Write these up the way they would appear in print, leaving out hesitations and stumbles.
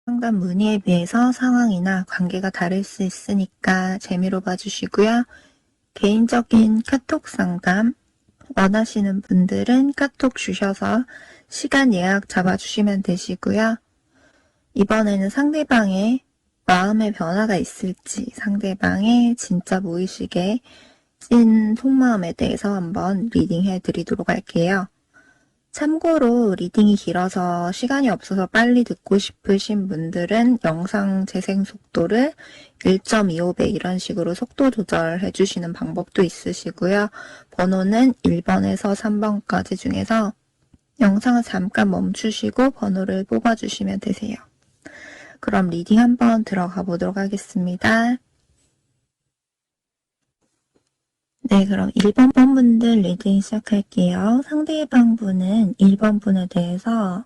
상담 문의에 비해서 상황이나 관계가 다를 수 있으니까 재미로 봐주시고요. 개인적인 카톡 상담 원하시는 분들은 카톡 주셔서 시간 예약 잡아주시면 되시고요. 이번에는 상대방의 마음의 변화가 있을지, 상대방의 진짜 무의식의 찐 속마음에 대해서 한번 리딩해 드리도록 할게요. 참고로 리딩이 길어서 시간이 없어서 빨리 듣고 싶으신 분들은 영상 재생 속도를 1.25배 이런 식으로 속도 조절해 주시는 방법도 있으시고요. 번호는 1번에서 3번까지 중에서 영상을 잠깐 멈추시고 번호를 뽑아주시면 되세요. 그럼 리딩 한번 들어가 보도록 하겠습니다. 네, 그럼 1번 분들 리딩 시작할게요. 상대방 분은 1번 분에 대해서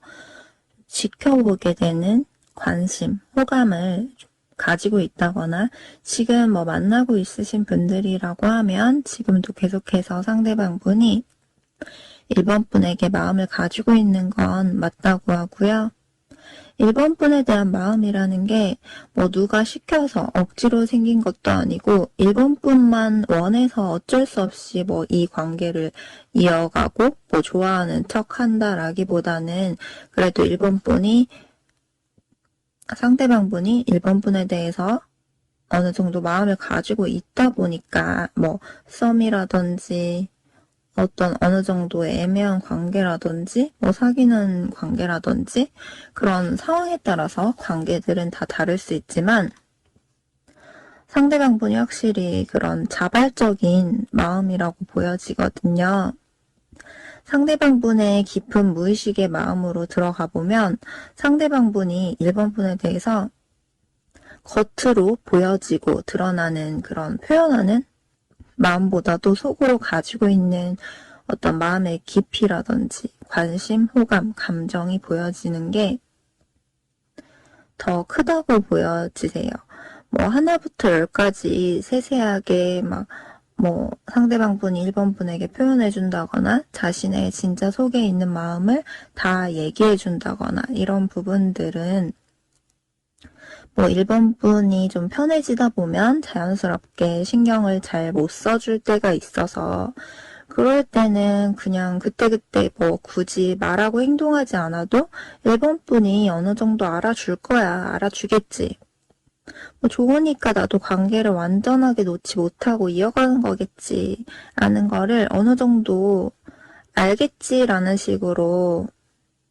지켜보게 되는 관심, 호감을 가지고 있다거나 지금 만나고 있으신 분들이라고 하면 지금도 계속해서 상대방 분이 1번 분에게 마음을 가지고 있는 건 맞다고 하고요. 1번 분에 대한 마음이라는 게 누가 시켜서 억지로 생긴 것도 아니고 1번 분만 원해서 어쩔 수 없이 이 관계를 이어가고 좋아하는 척 한다라기보다는 그래도 1번 분이 상대방 분이 1번 분에 대해서 어느 정도 마음을 가지고 있다 보니까 썸이라든지 어떤 어느 정도의 애매한 관계라든지 사귀는 관계라든지 그런 상황에 따라서 관계들은 다 다를 수 있지만 상대방 분이 확실히 그런 자발적인 마음이라고 보여지거든요. 상대방 분의 깊은 무의식의 마음으로 들어가 보면 상대방 분이 1번 분에 대해서 겉으로 보여지고 드러나는 그런 표현하는 마음보다도 속으로 가지고 있는 어떤 마음의 깊이라든지 관심, 호감, 감정이 보여지는 게 더 크다고 보여지세요. 하나부터 열까지 세세하게 상대방 분이 1번 분에게 표현해 준다거나 자신의 진짜 속에 있는 마음을 다 얘기해 준다거나 이런 부분들은 1번 분이 좀 편해지다 보면 자연스럽게 신경을 잘 못 써줄 때가 있어서 그럴 때는 그냥 그때그때 굳이 말하고 행동하지 않아도 1번 분이 어느 정도 알아줄 거야. 알아주겠지. 좋으니까 나도 관계를 완전하게 놓지 못하고 이어가는 거겠지. 라는 거를 어느 정도 알겠지라는 식으로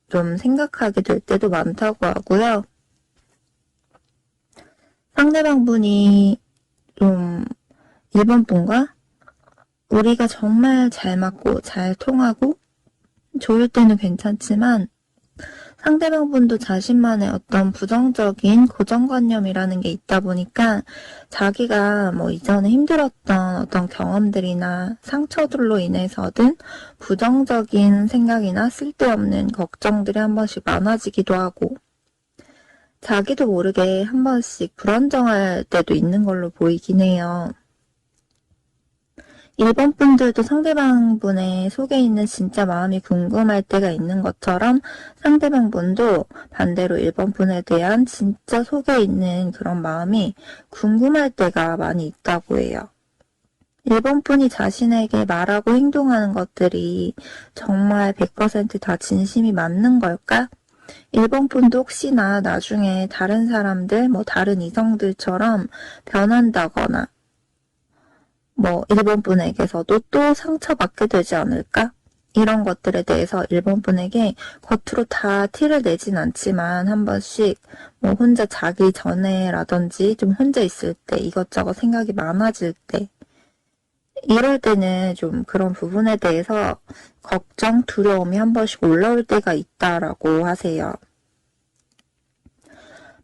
좀 생각하게 될 때도 많다고 하고요. 상대방 분이 좀 1번 분과 우리가 정말 잘 맞고 잘 통하고 좋을 때는 괜찮지만 상대방 분도 자신만의 어떤 부정적인 고정관념이라는 게 있다 보니까 자기가 이전에 힘들었던 어떤 경험들이나 상처들로 인해서든 부정적인 생각이나 쓸데없는 걱정들이 한 번씩 많아지기도 하고 자기도 모르게 한 번씩 불안정할 때도 있는 걸로 보이긴 해요. 1번 분들도 상대방 분의 속에 있는 진짜 마음이 궁금할 때가 있는 것처럼 상대방 분도 반대로 1번 분에 대한 진짜 속에 있는 그런 마음이 궁금할 때가 많이 있다고 해요. 1번 분이 자신에게 말하고 행동하는 것들이 정말 100%다 진심이 맞는 걸까? 1번 분도 혹시나 나중에 다른 사람들, 다른 이성들처럼 변한다거나 1번 분에게서도 또 상처받게 되지 않을까? 이런 것들에 대해서 1번 분에게 겉으로 다 티를 내진 않지만 한 번씩 혼자 자기 전에라든지 좀 혼자 있을 때 이것저것 생각이 많아질 때 이럴 때는 좀 그런 부분에 대해서 걱정, 두려움이 한 번씩 올라올 때가 있다라고 하세요.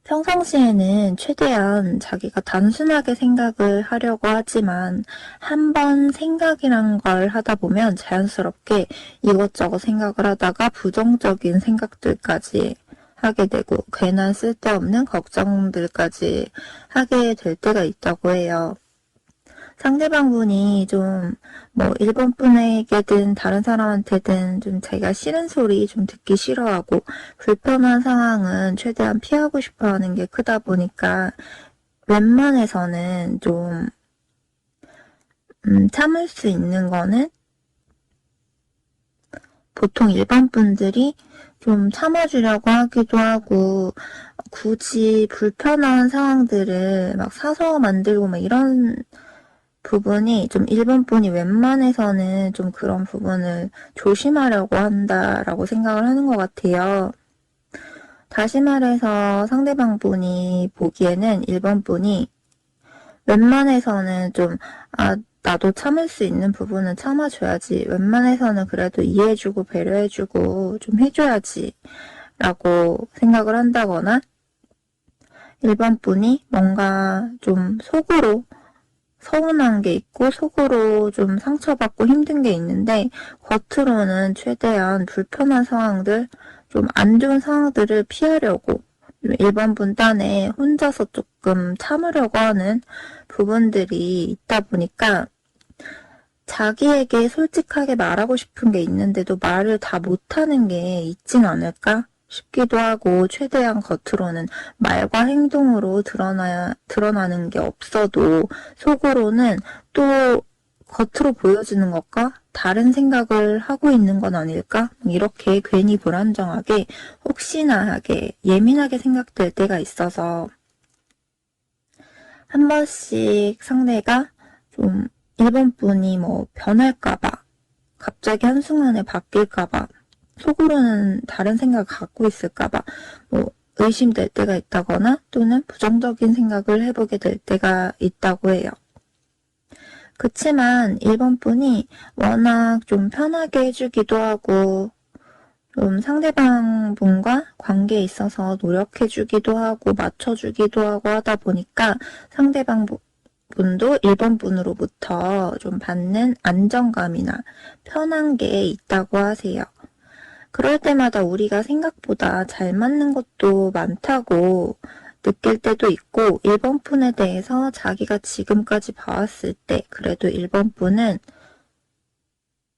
평상시에는 최대한 자기가 단순하게 생각을 하려고 하지만 한 번 생각이란 걸 하다 보면 자연스럽게 이것저것 생각을 하다가 부정적인 생각들까지 하게 되고 괜한 쓸데없는 걱정들까지 하게 될 때가 있다고 해요. 상대방분이 좀, 뭐, 1번 분에게든 다른 사람한테든 좀 자기가 싫은 소리 좀 듣기 싫어하고, 불편한 상황은 최대한 피하고 싶어 하는 게 크다 보니까, 웬만해서는 좀, 참을 수 있는 거는 보통 일반 분들이 좀 참아주려고 하기도 하고, 굳이 불편한 상황들을 막 사서 만들고 막 이런 부분이 좀 일본 분이 웬만해서는 좀 그런 부분을 조심하려고 한다라고 생각을 하는 것 같아요. 다시 말해서 상대방 분이 보기에는 일본 분이 웬만해서는 좀, 나도 참을 수 있는 부분은 참아줘야지. 웬만해서는 그래도 이해해주고 배려해주고 좀 해줘야지. 라고 생각을 한다거나, 일반 분이 뭔가 좀 속으로 서운한 게 있고 속으로 좀 상처받고 힘든 게 있는데 겉으로는 최대한 불편한 상황들, 좀 안 좋은 상황들을 피하려고 일반 분단에 혼자서 조금 참으려고 하는 부분들이 있다 보니까 자기에게 솔직하게 말하고 싶은 게 있는데도 말을 다 못하는 게 있진 않을까 싶기도 하고 최대한 겉으로는 말과 행동으로 드러나는 게 없어도 속으로는 또 겉으로 보여지는 것과 다른 생각을 하고 있는 건 아닐까? 이렇게 괜히 불안정하게 혹시나 하게 예민하게 생각될 때가 있어서 한 번씩 상대가 좀 일본 분이 뭐 변할까봐 갑자기 한순간에 바뀔까봐 속으로는 다른 생각을 갖고 있을까봐 뭐 의심될 때가 있다거나 또는 부정적인 생각을 해보게 될 때가 있다고 해요. 그치만 일본 분이 워낙 좀 편하게 해주기도 하고 좀 상대방 분과 관계에 있어서 노력해주기도 하고 맞춰주기도 하고 하다 보니까 상대방 분도 일본 분으로부터 좀 받는 안정감이나 편한 게 있다고 하세요. 그럴 때마다 우리가 생각보다 잘 맞는 것도 많다고 느낄 때도 있고, 일본 분에 대해서 자기가 지금까지 봐왔을 때, 그래도 일본 분은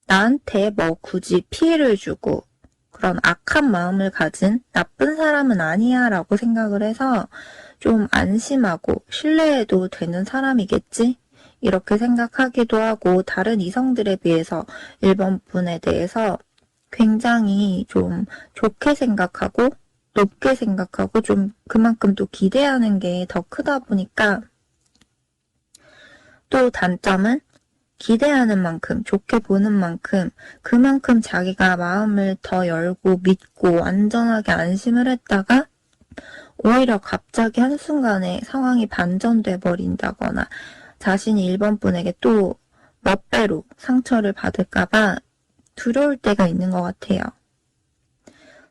나한테 뭐 굳이 피해를 주고, 그런 악한 마음을 가진 나쁜 사람은 아니야 라고 생각을 해서 좀 안심하고 신뢰해도 되는 사람이겠지? 이렇게 생각하기도 하고 다른 이성들에 비해서 일본 분에 대해서 굉장히 좀 좋게 생각하고 높게 생각하고 좀 그만큼 또 기대하는 게 더 크다 보니까 또 단점은 기대하는 만큼, 좋게 보는 만큼, 그만큼 자기가 마음을 더 열고 믿고 안전하게 안심을 했다가 오히려 갑자기 한순간에 상황이 반전돼 버린다거나 자신이 일본 분에게 또 몇 배로 상처를 받을까봐 두려울 때가 있는 것 같아요.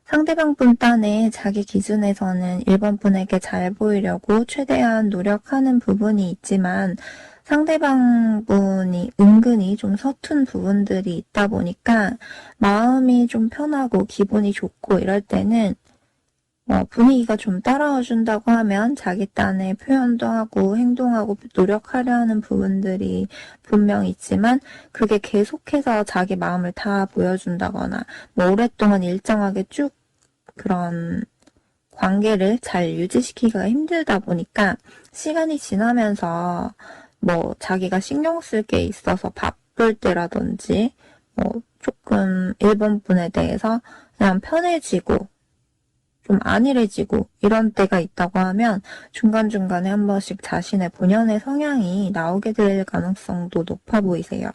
상대방 분 딴에 자기 기준에서는 일본 분에게 잘 보이려고 최대한 노력하는 부분이 있지만 상대방 분이 은근히 좀 서툰 부분들이 있다 보니까 마음이 좀 편하고 기분이 좋고 이럴 때는 분위기가 좀 따라와 준다고 하면 자기 딴에 표현도 하고 행동하고 노력하려 하는 부분들이 분명 있지만 그게 계속해서 자기 마음을 다 보여준다거나 뭐 오랫동안 일정하게 쭉 그런 관계를 잘 유지시키기가 힘들다 보니까 시간이 지나면서 뭐 자기가 신경 쓸 게 있어서 바쁠 때라든지 뭐 조금 일본 분에 대해서 그냥 편해지고 좀 안일해지고 이런 때가 있다고 하면 중간중간에 한 번씩 자신의 본연의 성향이 나오게 될 가능성도 높아 보이세요.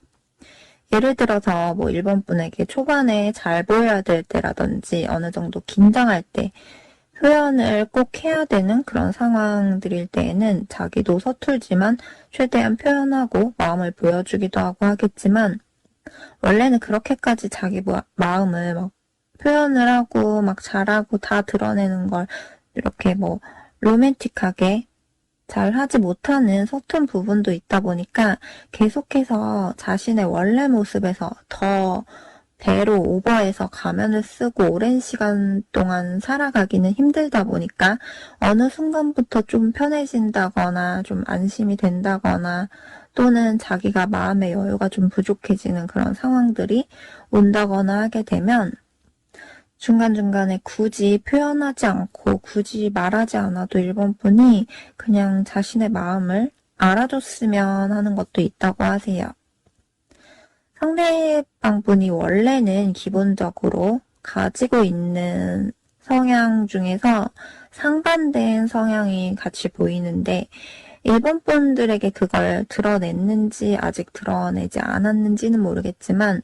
예를 들어서 뭐 일본 분에게 초반에 잘 보여야 될 때라든지 어느 정도 긴장할 때 표현을 꼭 해야 되는 그런 상황들일 때에는 자기도 서툴지만 최대한 표현하고 마음을 보여주기도 하고 하겠지만 원래는 그렇게까지 자기 마음을 막 표현을 하고 막 잘하고 다 드러내는 걸 이렇게 뭐 로맨틱하게 잘 하지 못하는 서툰 부분도 있다 보니까 계속해서 자신의 원래 모습에서 더 대로 오버해서 가면을 쓰고 오랜 시간 동안 살아가기는 힘들다 보니까 어느 순간부터 좀 편해진다거나 좀 안심이 된다거나 또는 자기가 마음의 여유가 좀 부족해지는 그런 상황들이 온다거나 하게 되면 중간중간에 굳이 표현하지 않고 굳이 말하지 않아도 일본 분이 그냥 자신의 마음을 알아줬으면 하는 것도 있다고 하세요. 상대방 분이 원래는 기본적으로 가지고 있는 성향 중에서 상반된 성향이 같이 보이는데 일본 분들에게 그걸 드러냈는지 아직 드러내지 않았는지는 모르겠지만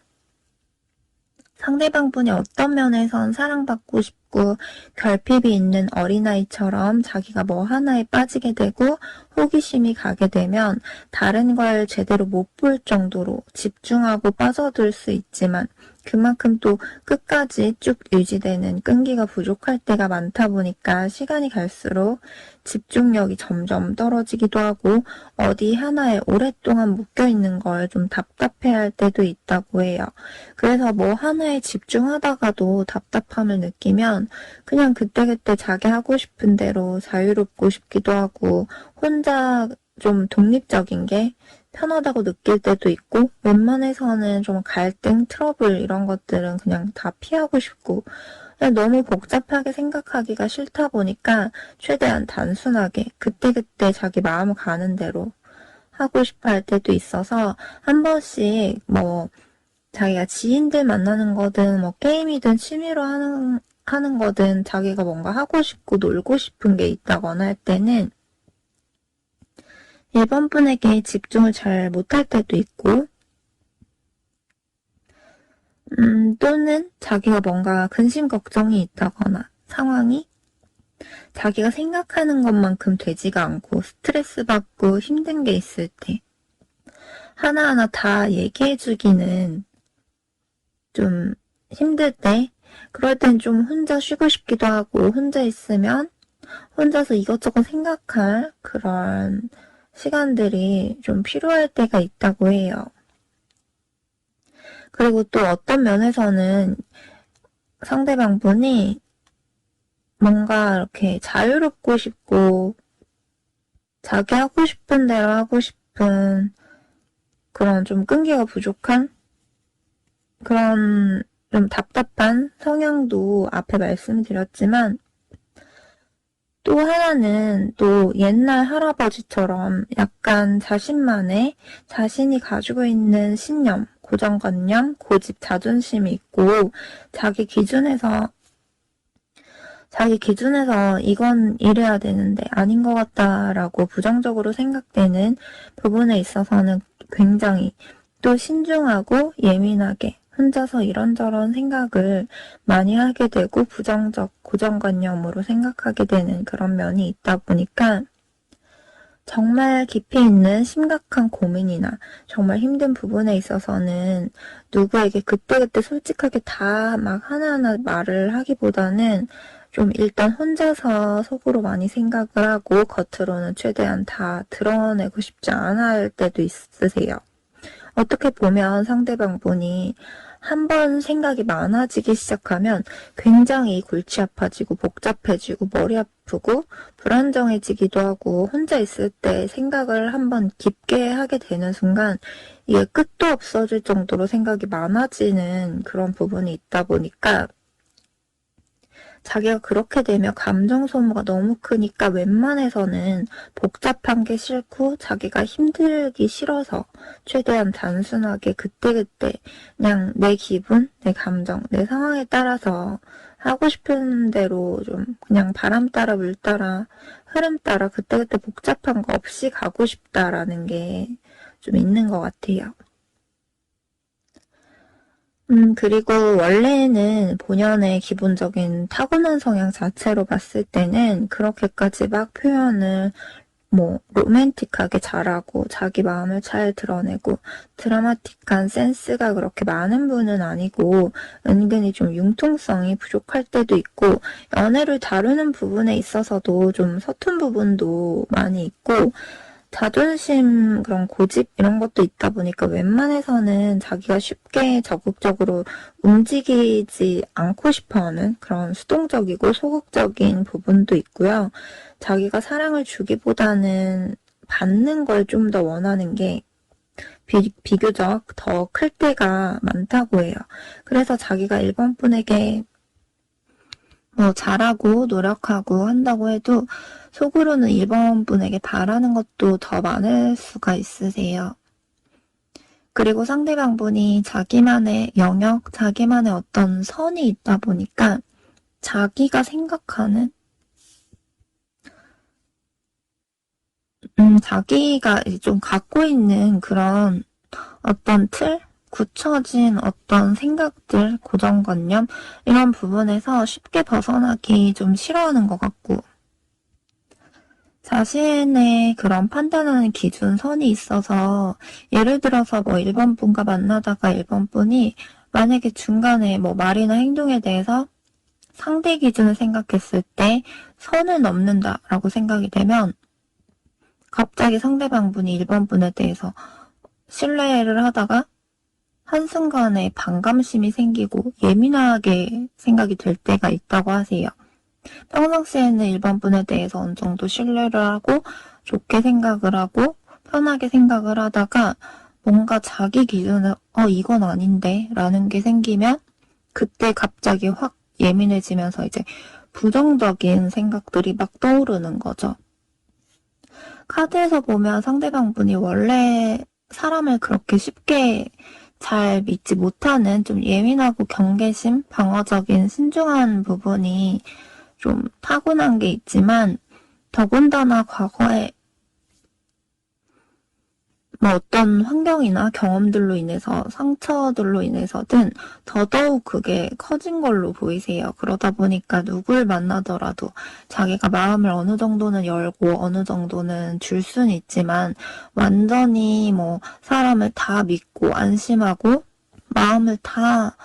상대방 분이 어떤 면에선 사랑받고 싶고 결핍이 있는 어린아이처럼 자기가 뭐 하나에 빠지게 되고 호기심이 가게 되면 다른 걸 제대로 못 볼 정도로 집중하고 빠져들 수 있지만 그만큼 또 끝까지 쭉 유지되는 끈기가 부족할 때가 많다 보니까 시간이 갈수록 집중력이 점점 떨어지기도 하고 어디 하나에 오랫동안 묶여있는 걸 좀 답답해할 때도 있다고 해요. 그래서 뭐 하나에 집중하다가도 답답함을 느끼면 그냥 그때그때 자기 하고 싶은 대로 자유롭고 싶기도 하고 혼자 좀 독립적인 게 편하다고 느낄 때도 있고 웬만해서는 좀 갈등, 트러블 이런 것들은 그냥 다 피하고 싶고 그냥 너무 복잡하게 생각하기가 싫다 보니까 최대한 단순하게 그때그때 자기 마음 가는 대로 하고 싶어 할 때도 있어서 한 번씩 뭐 자기가 지인들 만나는 거든 뭐 게임이든 취미로 하는 거든 자기가 뭔가 하고 싶고 놀고 싶은 게 있다거나 할 때는 일본 분에게 집중을 잘 못할 때도 있고 또는 자기가 뭔가 근심 걱정이 있다거나 상황이 자기가 생각하는 것만큼 되지가 않고 스트레스 받고 힘든 게 있을 때 하나하나 다 얘기해주기는 좀 힘들 때 그럴 땐 좀 혼자 쉬고 싶기도 하고 혼자 있으면 혼자서 이것저것 생각할 그런 시간들이 좀 필요할 때가 있다고 해요. 그리고 또 어떤 면에서는 상대방 분이 뭔가 이렇게 자유롭고 싶고 자기 하고 싶은 대로 하고 싶은 그런 좀 끈기가 부족한 그런 좀 답답한 성향도 앞에 말씀드렸지만 또 하나는 또 옛날 할아버지처럼 약간 자신만의 자신이 가지고 있는 신념, 고정관념, 고집, 자존심이 있고 자기 기준에서 이건 이래야 되는데 아닌 것 같다라고 부정적으로 생각되는 부분에 있어서는 굉장히 또 신중하고 예민하게 혼자서 이런저런 생각을 많이 하게 되고 부정적 고정관념으로 생각하게 되는 그런 면이 있다 보니까 정말 깊이 있는 심각한 고민이나 정말 힘든 부분에 있어서는 누구에게 그때그때 솔직하게 다 막 하나하나 말을 하기보다는 좀 일단 혼자서 속으로 많이 생각을 하고 겉으로는 최대한 다 드러내고 싶지 않아 할 때도 있으세요. 어떻게 보면 상대방 분이 한 번 생각이 많아지기 시작하면 굉장히 골치 아파지고 복잡해지고 머리 아프고 불안정해지기도 하고 혼자 있을 때 생각을 한번 깊게 하게 되는 순간 이게 끝도 없어질 정도로 생각이 많아지는 그런 부분이 있다 보니까 자기가 그렇게 되면 감정 소모가 너무 크니까 웬만해서는 복잡한 게 싫고 자기가 힘들기 싫어서 최대한 단순하게 그때그때 그냥 내 기분, 내 감정, 내 상황에 따라서 하고 싶은 대로 좀 그냥 바람 따라 물 따라 흐름 따라 그때그때 복잡한 거 없이 가고 싶다라는 게 좀 있는 것 같아요. 그리고 원래는 본연의 기본적인 타고난 성향 자체로 봤을 때는 그렇게까지 막 표현을 뭐 로맨틱하게 잘하고 자기 마음을 잘 드러내고 드라마틱한 센스가 그렇게 많은 분은 아니고 은근히 좀 융통성이 부족할 때도 있고 연애를 다루는 부분에 있어서도 좀 서툰 부분도 많이 있고 자존심, 그런 고집 이런 것도 있다 보니까 웬만해서는 자기가 쉽게 적극적으로 움직이지 않고 싶어하는 그런 수동적이고 소극적인 부분도 있고요. 자기가 사랑을 주기보다는 받는 걸 좀 더 원하는 게 비교적 더 클 때가 많다고 해요. 그래서 자기가 1번 분에게 뭐 잘하고 노력하고 한다고 해도 속으로는 1번 분에게 바라는 것도 더 많을 수가 있으세요. 그리고 상대방 분이 자기만의 영역, 자기만의 어떤 선이 있다 보니까 자기가 생각하는 자기가 좀 갖고 있는 그런 어떤 틀? 굳혀진 어떤 생각들, 고정관념 이런 부분에서 쉽게 벗어나기 좀 싫어하는 것 같고 자신의 그런 판단하는 기준선이 있어서 예를 들어서 뭐 1번 분과 만나다가 1번 분이 만약에 중간에 뭐 말이나 행동에 대해서 상대 기준을 생각했을 때 선을 넘는다라고 생각이 되면 갑자기 상대방 분이 1번 분에 대해서 신뢰를 하다가 한순간에 반감심이 생기고 예민하게 생각이 될 때가 있다고 하세요. 평상시에는 1번 분에 대해서 어느 정도 신뢰를 하고 좋게 생각을 하고 편하게 생각을 하다가 뭔가 자기 기준에 이건 아닌데 라는 게 생기면 그때 갑자기 확 예민해지면서 이제 부정적인 생각들이 막 떠오르는 거죠. 카드에서 보면 상대방 분이 원래 사람을 그렇게 쉽게 잘 믿지 못하는 좀 예민하고 경계심, 방어적인 신중한 부분이 좀 타고난 게 있지만 더군다나 과거에 뭐 어떤 환경이나 경험들로 인해서 상처들로 인해서든 더더욱 그게 커진 걸로 보이세요. 그러다 보니까 누굴 만나더라도 자기가 마음을 어느 정도는 열고 어느 정도는 줄 수는 있지만 완전히 뭐 사람을 다 믿고 안심하고 마음을 다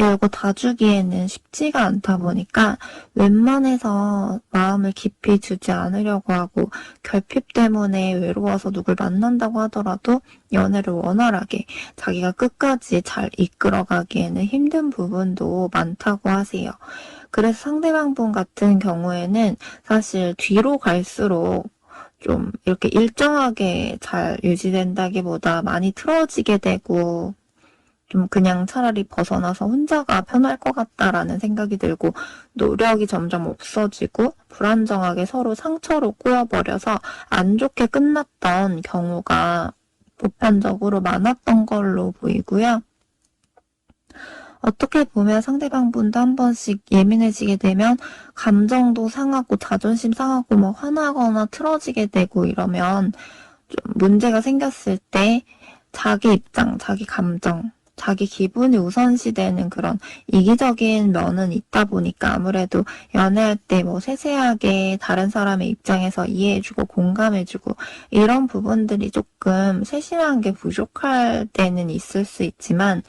열고 다 주기에는 쉽지가 않다 보니까 웬만해서 마음을 깊이 주지 않으려고 하고 결핍 때문에 외로워서 누굴 만난다고 하더라도 연애를 원활하게 자기가 끝까지 잘 이끌어가기에는 힘든 부분도 많다고 하세요. 그래서 상대방 분 같은 경우에는 사실 뒤로 갈수록 좀 이렇게 일정하게 잘 유지된다기보다 많이 틀어지게 되고 좀 그냥 차라리 벗어나서 혼자가 편할 것 같다라는 생각이 들고 노력이 점점 없어지고 불안정하게 서로 상처로 꼬여버려서 안 좋게 끝났던 경우가 보편적으로 많았던 걸로 보이고요. 어떻게 보면 상대방 분도 한 번씩 예민해지게 되면 감정도 상하고 자존심 상하고 뭐 화나거나 틀어지게 되고 이러면 좀 문제가 생겼을 때 자기 입장, 자기 감정, 자기 기분이 우선시되는 그런 이기적인 면은 있다 보니까 아무래도 연애할 때 뭐 세세하게 다른 사람의 입장에서 이해해주고 공감해주고 이런 부분들이 조금 세심한 게 부족할 때는 있을 수 있지만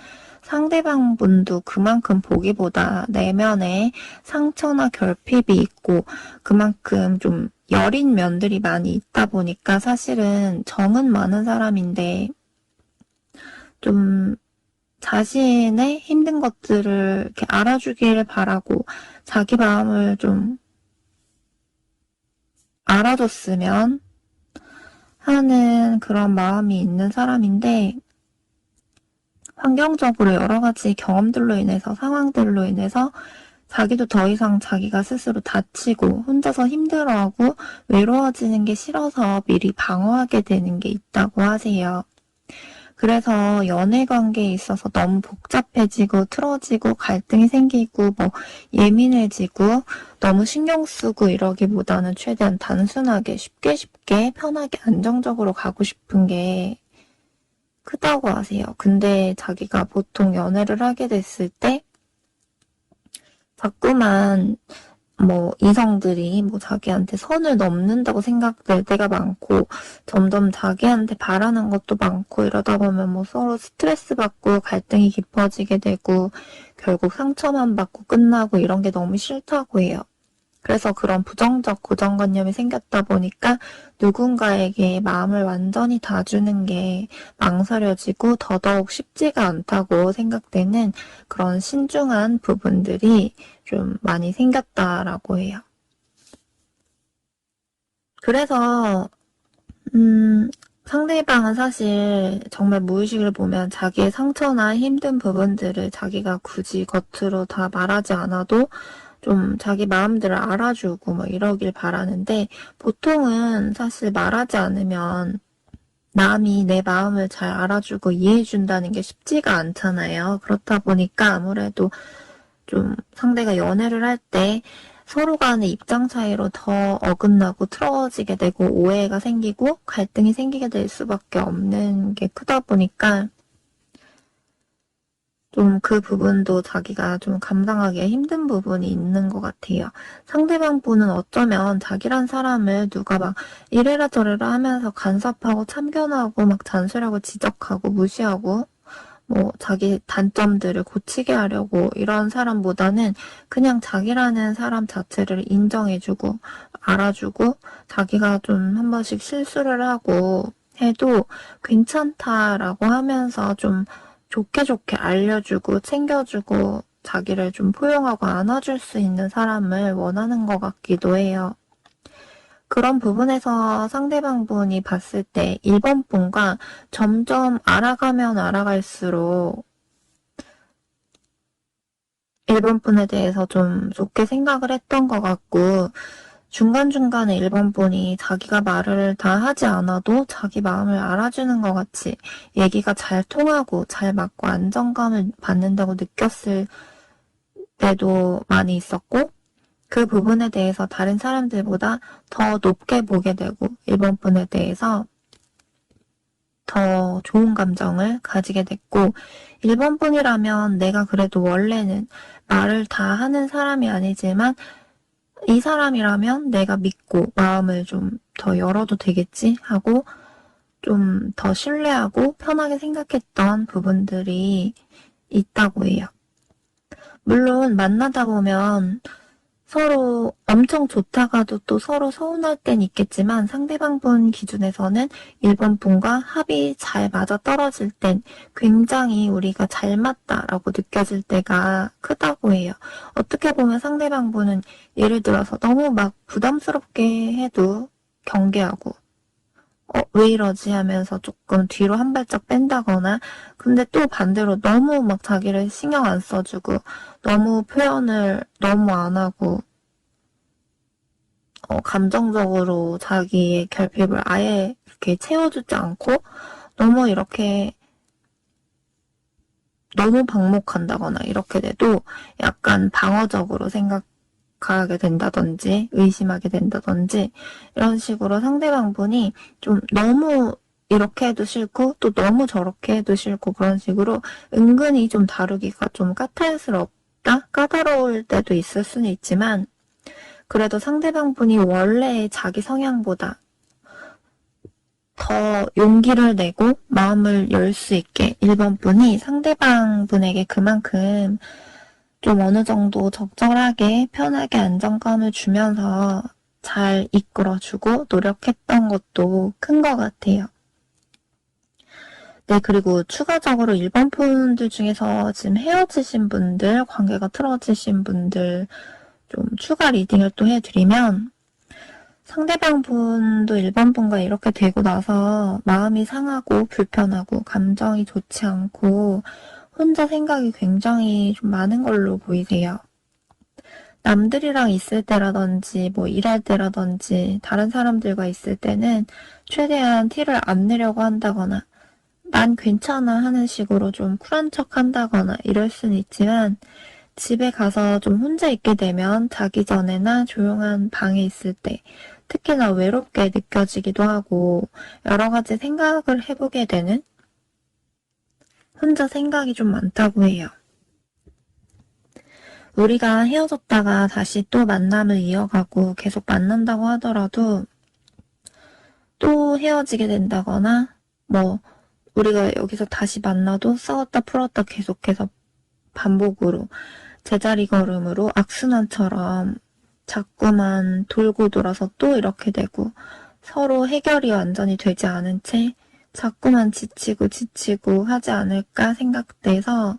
상대방 분도 그만큼 보기보다 내면에 상처나 결핍이 있고 그만큼 좀 여린 면들이 많이 있다 보니까 사실은 정은 많은 사람인데 좀 자신의 힘든 것들을 이렇게 알아주길 바라고 자기 마음을 좀 알아줬으면 하는 그런 마음이 있는 사람인데 환경적으로 여러 가지 경험들로 인해서 상황들로 인해서 자기도 더 이상 자기가 스스로 다치고 혼자서 힘들어하고 외로워지는 게 싫어서 미리 방어하게 되는 게 있다고 하세요. 그래서 연애 관계에 있어서 너무 복잡해지고 틀어지고 갈등이 생기고 뭐 예민해지고 너무 신경 쓰고 이러기보다는 최대한 단순하게 쉽게 편하게 안정적으로 가고 싶은 게 크다고 하세요. 근데 자기가 보통 연애를 하게 됐을 때 자꾸만 뭐 이성들이 뭐 자기한테 선을 넘는다고 생각될 때가 많고 점점 자기한테 바라는 것도 많고 이러다 보면 뭐 서로 스트레스 받고 갈등이 깊어지게 되고 결국 상처만 받고 끝나고 이런 게 너무 싫다고 해요. 그래서 그런 부정적 고정관념이 생겼다 보니까 누군가에게 마음을 완전히 다 주는 게 망설여지고 더더욱 쉽지가 않다고 생각되는 그런 신중한 부분들이 좀 많이 생겼다라고 해요. 그래서 상대방은 사실 정말 무의식을 보면 자기의 상처나 힘든 부분들을 자기가 굳이 겉으로 다 말하지 않아도 좀 자기 마음들을 알아주고 뭐 이러길 바라는데 보통은 사실 말하지 않으면 남이 내 마음을 잘 알아주고 이해해준다는 게 쉽지가 않잖아요. 그렇다 보니까 아무래도 좀 상대가 연애를 할 때 서로 간의 입장 차이로 더 어긋나고 틀어지게 되고 오해가 생기고 갈등이 생기게 될 수밖에 없는 게 크다 보니까 좀 그 부분도 자기가 좀 감당하기 힘든 부분이 있는 것 같아요. 상대방 분은 어쩌면 자기란 사람을 누가 막 이래라 저래라 하면서 간섭하고 참견하고 막 잔소리하고 지적하고 무시하고 뭐 자기 단점들을 고치게 하려고 이런 사람보다는 그냥 자기라는 사람 자체를 인정해주고 알아주고 자기가 좀 한 번씩 실수를 하고 해도 괜찮다라고 하면서 좀 좋게 좋게 알려주고 챙겨주고 자기를 좀 포용하고 안아줄 수 있는 사람을 원하는 것 같기도 해요. 그런 부분에서 상대방 분이 봤을 때 1번 분과 점점 알아가면 알아갈수록 1번 분에 대해서 좀 좋게 생각을 했던 것 같고 중간중간에 1번 분이 자기가 말을 다 하지 않아도 자기 마음을 알아주는 것 같이 얘기가 잘 통하고 잘 맞고 안정감을 받는다고 느꼈을 때도 많이 있었고 그 부분에 대해서 다른 사람들보다 더 높게 보게 되고 1번 분에 대해서 더 좋은 감정을 가지게 됐고 1번 분이라면 내가 그래도 원래는 말을 다 하는 사람이 아니지만 이 사람이라면 내가 믿고 마음을 좀 더 열어도 되겠지 하고 좀 더 신뢰하고 편하게 생각했던 부분들이 있다고 해요. 물론 만나다 보면 서로 엄청 좋다가도 또 서로 서운할 땐 있겠지만 상대방 분 기준에서는 1번 분과 합이 잘 맞아 떨어질 땐 굉장히 우리가 잘 맞다라고 느껴질 때가 크다고 해요. 어떻게 보면 상대방 분은 예를 들어서 너무 막 부담스럽게 해도 경계하고 왜 이러지 하면서 조금 뒤로 한 발짝 뺀다거나 근데 또 반대로 너무 막 자기를 신경 안 써주고 너무 표현을 너무 안 하고 감정적으로 자기의 결핍을 아예 이렇게 채워주지 않고 너무 이렇게 너무 방목한다거나 이렇게 돼도 약간 방어적으로 생각하게 된다든지 의심하게 된다든지 이런 식으로 상대방 분이 좀 너무 이렇게 해도 싫고 또 너무 저렇게 해도 싫고 그런 식으로 은근히 좀 다루기가 좀 까탈스럽다? 까다로울 때도 있을 수는 있지만 그래도 상대방 분이 원래 자기 성향보다 더 용기를 내고 마음을 열 수 있게 1번 분이 상대방 분에게 그만큼 좀 어느 정도 적절하게 편하게 안정감을 주면서 잘 이끌어주고 노력했던 것도 큰 것 같아요. 네, 그리고 추가적으로 1번 분들 중에서 지금 헤어지신 분들, 관계가 틀어지신 분들 좀 추가 리딩을 또 해드리면 상대방 분도 1번 분과 이렇게 되고 나서 마음이 상하고 불편하고 감정이 좋지 않고 혼자 생각이 굉장히 좀 많은 걸로 보이세요. 남들이랑 있을 때라든지 뭐 일할 때라든지 다른 사람들과 있을 때는 최대한 티를 안 내려고 한다거나 난 괜찮아 하는 식으로 좀 쿨한 척 한다거나 이럴 수는 있지만 집에 가서 좀 혼자 있게 되면 자기 전에나 조용한 방에 있을 때 특히나 외롭게 느껴지기도 하고 여러 가지 생각을 해보게 되는 혼자 생각이 좀 많다고 해요. 우리가 헤어졌다가 다시 또 만남을 이어가고 계속 만난다고 하더라도 또 헤어지게 된다거나 뭐 우리가 여기서 다시 만나도 싸웠다 풀었다 계속해서 반복으로 제자리 걸음으로 악순환처럼 자꾸만 돌고 돌아서 또 이렇게 되고 서로 해결이 완전히 되지 않은 채 자꾸만 지치고 하지 않을까 생각돼서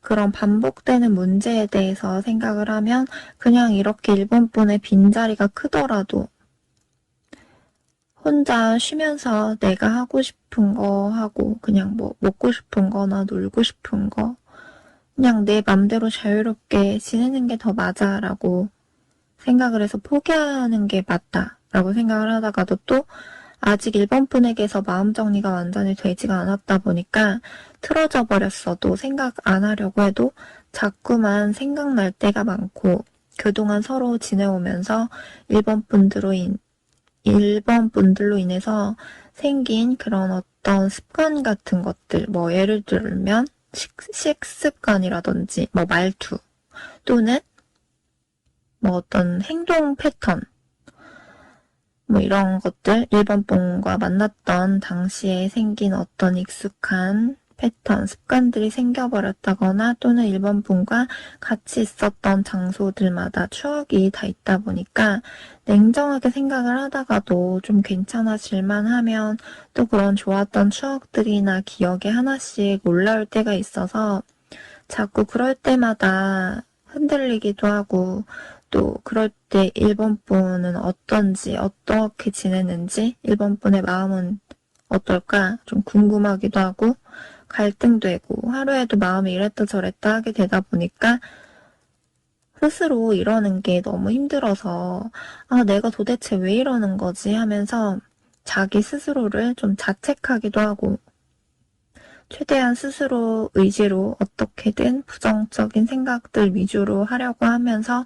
그런 반복되는 문제에 대해서 생각을 하면 그냥 이렇게 일본 분의 빈자리가 크더라도 혼자 쉬면서 내가 하고 싶은 거 하고 그냥 뭐 먹고 싶은 거나 놀고 싶은 거 그냥 내 맘대로 자유롭게 지내는 게 더 맞아라고 생각을 해서 포기하는 게 맞다라고 생각을 하다가도 또 아직 일본 분에게서 마음 정리가 완전히 되지가 않았다 보니까 틀어져 버렸어도 생각 안 하려고 해도 자꾸만 생각날 때가 많고 그동안 서로 지내오면서 일본 분들로 인해서 생긴 그런 어떤 습관 같은 것들, 뭐 예를 들면 식습관이라든지 뭐 말투 또는 뭐 어떤 행동 패턴 뭐 이런 것들, 일본 분과 만났던 당시에 생긴 어떤 익숙한 패턴, 습관들이 생겨버렸다거나 또는 일본 분과 같이 있었던 장소들마다 추억이 다 있다 보니까 냉정하게 생각을 하다가도 좀 괜찮아질만 하면 또 그런 좋았던 추억들이나 기억이 하나씩 올라올 때가 있어서 자꾸 그럴 때마다 흔들리기도 하고 또 그럴 때 일본 분은 어떤지 어떻게 지내는지 일본 분의 마음은 어떨까 좀 궁금하기도 하고 갈등되고 하루에도 마음이 이랬다 저랬다 하게 되다 보니까 스스로 이러는 게 너무 힘들어서 아 내가 도대체 왜 이러는 거지 하면서 자기 스스로를 좀 자책하기도 하고 최대한 스스로 의지로 어떻게든 부정적인 생각들 위주로 하려고 하면서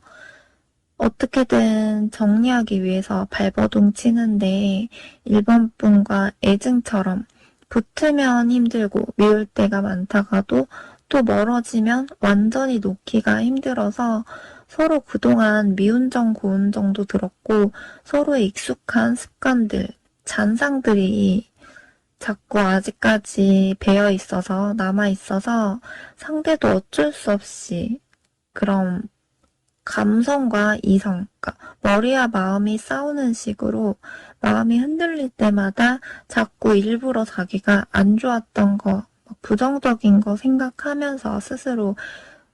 어떻게든 정리하기 위해서 발버둥 치는데 일본 분과 애증처럼 붙으면 힘들고 미울 때가 많다가도 또 멀어지면 완전히 놓기가 힘들어서 서로 그동안 미운 정 고운 정도 들었고 서로의 익숙한 습관들, 잔상들이 자꾸 아직까지 배어 있어서 남아 있어서 상대도 어쩔 수 없이 그런 감성과 이성, 그러니까 머리와 마음이 싸우는 식으로 마음이 흔들릴 때마다 자꾸 일부러 자기가 안 좋았던 거, 부정적인 거 생각하면서 스스로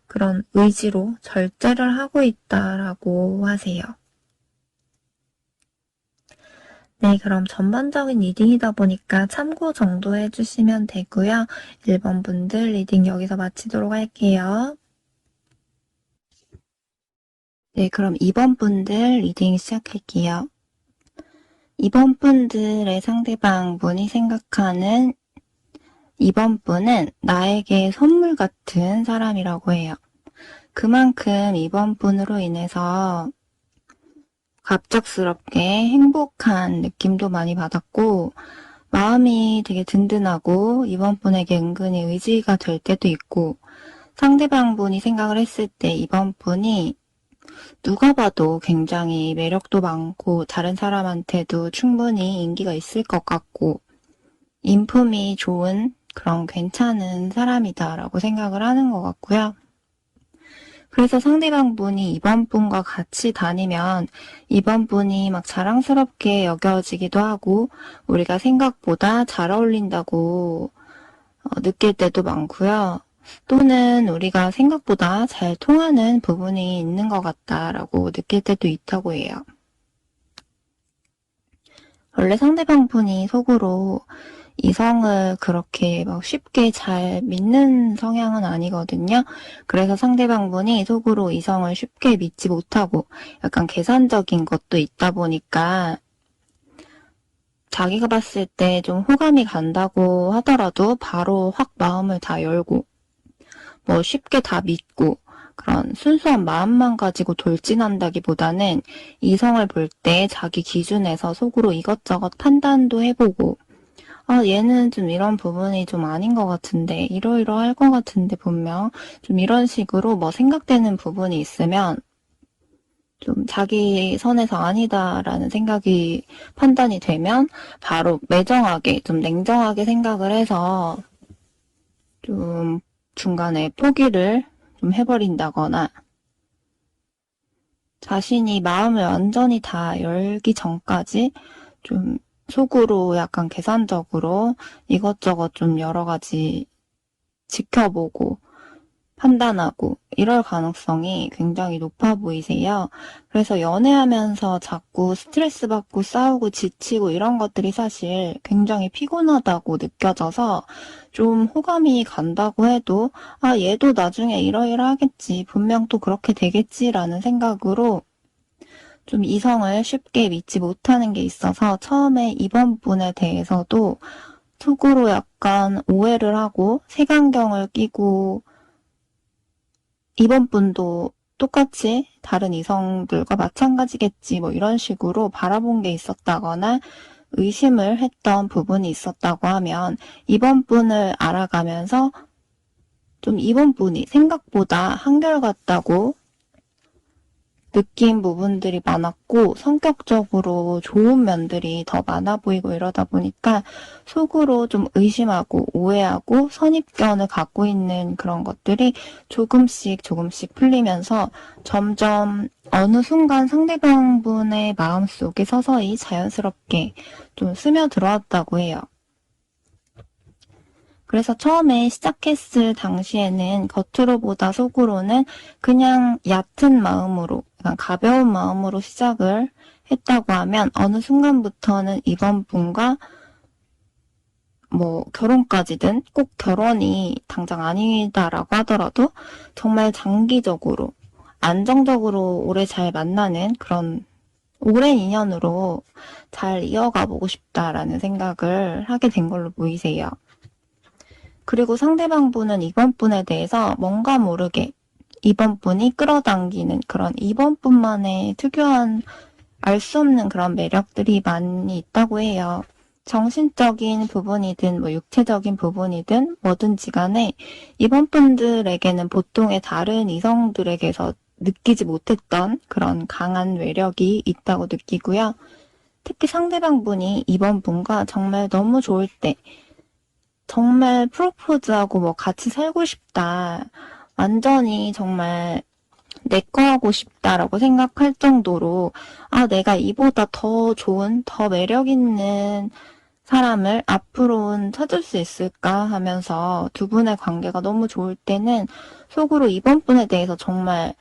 그런 의지로 절제를 하고 있다라고 하세요. 네, 그럼 전반적인 리딩이다 보니까 참고 정도 해주시면 되고요. 1번 분들 리딩 여기서 마치도록 할게요. 네, 그럼 2번 분들 리딩 시작할게요. 2번 분들의 상대방 분이 생각하는 2번 분은 나에게 선물 같은 사람이라고 해요. 그만큼 2번 분으로 인해서 갑작스럽게 행복한 느낌도 많이 받았고 마음이 되게 든든하고 이번 분에게 은근히 의지가 될 때도 있고 상대방 분이 생각을 했을 때 이번 분이 누가 봐도 굉장히 매력도 많고 다른 사람한테도 충분히 인기가 있을 것 같고 인품이 좋은 그런 괜찮은 사람이다라고 생각을 하는 것 같고요. 그래서 상대방 분이 이번 분과 같이 다니면 이번 분이 막 자랑스럽게 여겨지기도 하고 우리가 생각보다 잘 어울린다고 느낄 때도 많고요. 또는 우리가 생각보다 잘 통하는 부분이 있는 것 같다라고 느낄 때도 있다고 해요. 원래 상대방 분이 속으로 이성을 그렇게 막 쉽게 잘 믿는 성향은 아니거든요. 그래서 상대방 분이 속으로 이성을 쉽게 믿지 못하고 약간 계산적인 것도 있다 보니까 자기가 봤을 때 좀 호감이 간다고 하더라도 바로 확 마음을 다 열고 뭐 쉽게 다 믿고 그런 순수한 마음만 가지고 돌진한다기보다는 이성을 볼 때 자기 기준에서 속으로 이것저것 판단도 해보고 아, 얘는 좀 이런 부분이 좀 아닌 것 같은데, 이러이러할 것 같은데, 분명. 좀 이런 식으로 뭐 생각되는 부분이 있으면, 좀 자기 선에서 아니다라는 생각이 판단이 되면, 바로 매정하게, 좀 냉정하게 생각을 해서, 좀 중간에 포기를 좀 해버린다거나, 자신이 마음을 완전히 다 열기 전까지 좀 속으로 약간 계산적으로 이것저것 좀 여러 가지 지켜보고 판단하고 이럴 가능성이 굉장히 높아 보이세요. 그래서 연애하면서 자꾸 스트레스 받고 싸우고 지치고 이런 것들이 사실 굉장히 피곤하다고 느껴져서 좀 호감이 간다고 해도 아, 얘도 나중에 이러이러하겠지. 분명 또 그렇게 되겠지라는 생각으로 좀 이성을 쉽게 믿지 못하는 게 있어서 처음에 이번 분에 대해서도 속으로 약간 오해를 하고 색안경을 끼고 이번 분도 똑같이 다른 이성들과 마찬가지겠지 뭐 이런 식으로 바라본 게 있었다거나 의심을 했던 부분이 있었다고 하면 이번 분을 알아가면서 좀 이번 분이 생각보다 한결같다고 느낀 부분들이 많았고 성격적으로 좋은 면들이 더 많아 보이고 이러다 보니까 속으로 좀 의심하고 오해하고 선입견을 갖고 있는 그런 것들이 조금씩 풀리면서 점점 어느 순간 상대방분의 마음속에 서서히 자연스럽게 좀 스며들어왔다고 해요. 그래서 처음에 시작했을 당시에는 겉으로보다 속으로는 그냥 얕은 마음으로, 그냥 가벼운 마음으로 시작을 했다고 하면 어느 순간부터는 이번 분과 뭐 결혼까지든 꼭 결혼이 당장 아니다라고 하더라도 정말 장기적으로 안정적으로 오래 잘 만나는 그런 오랜 인연으로 잘 이어가 보고 싶다라는 생각을 하게 된 걸로 보이세요. 그리고 상대방 분은 이번 분에 대해서 뭔가 모르게 이번 분이 끌어당기는 그런 이번 분만의 특유한 알 수 없는 그런 매력들이 많이 있다고 해요. 정신적인 부분이든 뭐 육체적인 부분이든 뭐든지 간에 이번 분들에게는 보통의 다른 이성들에게서 느끼지 못했던 그런 강한 매력이 있다고 느끼고요. 특히 상대방 분이 이번 분과 정말 너무 좋을 때 정말 프로포즈하고 뭐 같이 살고 싶다. 완전히 정말 내 거 하고 싶다라고 생각할 정도로 아, 내가 이보다 더 좋은, 더 매력 있는 사람을 앞으로는 찾을 수 있을까 하면서 두 분의 관계가 너무 좋을 때는 속으로 이번 분에 대해서 정말